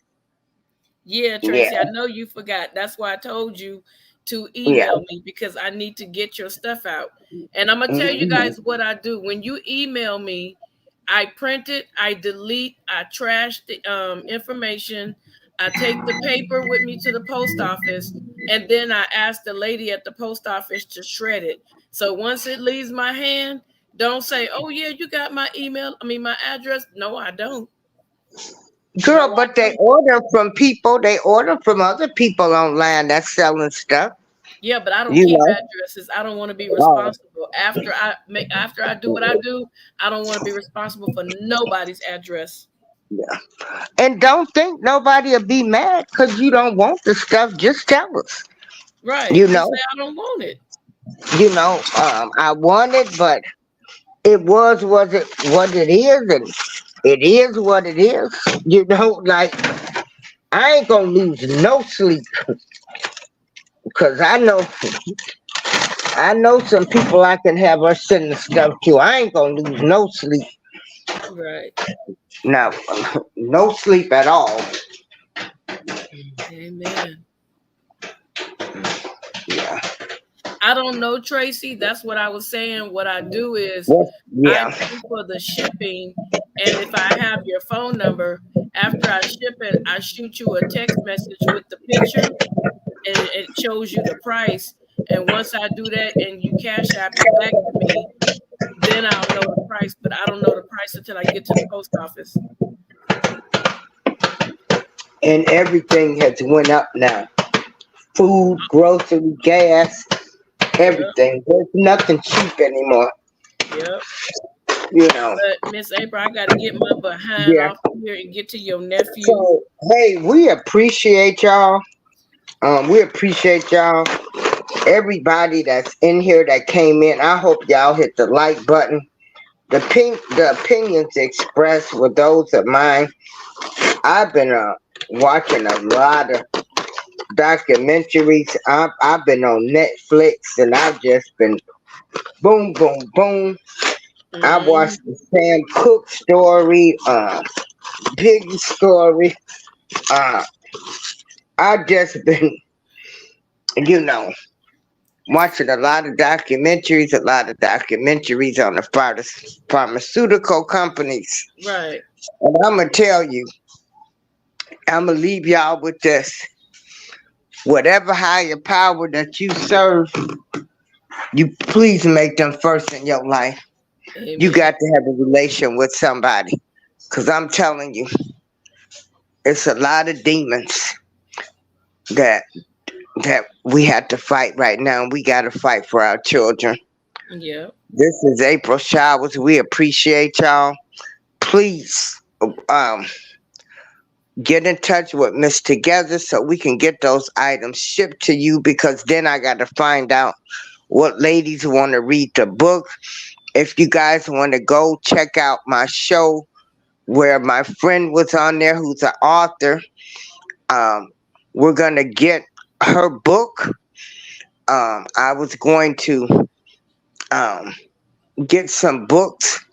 Yeah, Yeah, Tracy, I know you forgot. That's why I told you to yeah. email me, because I need to get your stuff out. And I'm gonna tell you Mhm. guys what I do. When you email me, I print it, I delete, I trash the information, I take the paper with me to the post office, and then I ask the lady at the post office to shred it. So once it leaves my hand, don't say, "Oh yeah, you got my email, I mean my address." No, I don't. Girl, No, I but they don't. order from people. They order from other people online that's selling stuff. Yeah, but I don't You keep know. addresses. I don't want to be Oh, responsible after I do what I do. I don't want to be responsible for nobody's address. yeah. And don't think nobody will be mad because you don't want the stuff. Just tell us. Right. You Just say know. I don't want it. I want it, but it was it what it is, and it is what it is. Like I ain't gonna lose no sleep because I know some people I can have her sending stuff to. I ain't gonna lose no sleep. Right. Now, no sleep at all. Amen. Yeah. I don't know, Tracy. That's what I was saying. What I do is Well, I yeah. pay for the shipping, and if I have your phone number, after I ship it, I shoot you a text message with the picture, and it shows you the price. And once I do that, and you cash app it back to me, then I'll know the price. But I don't know the price until I get to the post office. And everything has went up now. Food, grocery, gas, Yep, everything. There's nothing cheap anymore. yep. You know. But Miss April, I got to get my behind Yeah. off here and get to your nephew. So hey, we appreciate y'all. We appreciate y'all. Everybody that's in here that came in. I hope y'all hit the like button. The opinions expressed were those of mine. I've been watching a lot of documentaries. I've been on Netflix and I've just been boom, boom, boom. I Mm, watched the Sam Cooke story, Piggy story. Uh, I just been, you know, watching a lot of documentaries on the pharmaceutical companies. right. And I'm gonna tell you, I'm gonna leave y'all with this. Whatever higher power that you serve, you please make them first in your life. You Amen. got to have a relation with somebody. Cause I'm telling you, it's a lot of demons that we have to fight right now. We gotta fight for our children. Yeah. This is April Showers. We appreciate y'all. Please um get in touch with Miss Together so we can get those items shipped to you because then I gotta find out what ladies want to read the book. If you guys want to go check out my show where my friend was on there who's an author, um, we're gonna get her book. I was going to um, get some books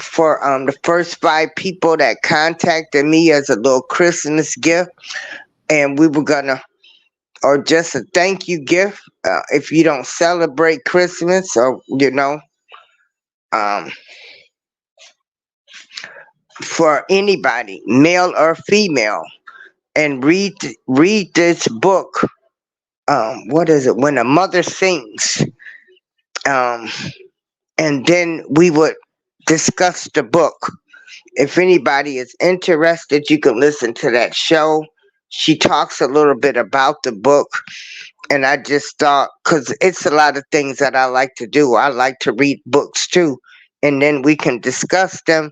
for the first 5 people that contacted me as a little Christmas gift, and we were gonna, or just a thank you gift if you don't celebrate Christmas, or um, for anybody, male or female, and read this book. What is it? When a Mother Sings. Um, and then we would discuss the book. If anybody is interested, you can listen to that show. She talks a little bit about the book, and I just thought, because it's a lot of things that I like to do. I like to read books too, and then we can discuss them,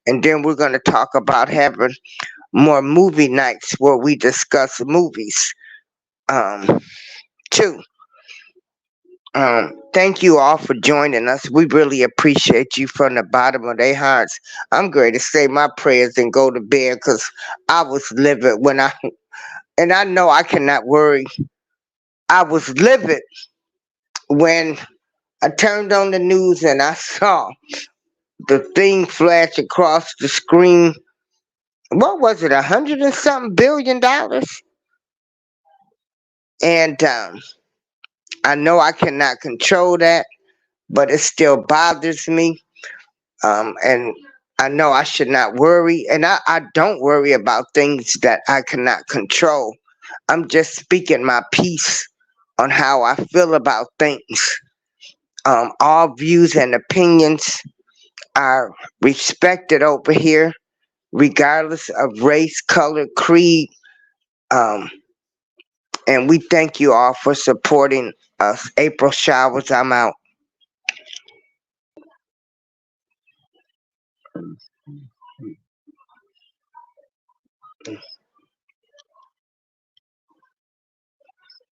and then we're going to talk about having more movie nights where we discuss movies um, too. Thank you all for joining us. We really appreciate you from the bottom of their hearts. I'm going to say my prayers and go to bed because I was livid and I know I cannot worry. I was livid when I turned on the news and I saw the thing flash across the screen. What was it, 100 and something billion dollars? And I know I cannot control that, but it still bothers me. And I know I should not worry, and I don't worry about things that I cannot control. I'm just speaking my piece on how I feel about things. All views and opinions are respected over here. regardless of race, color, creed. And we thank you all for supporting us. April Showers, I'm out.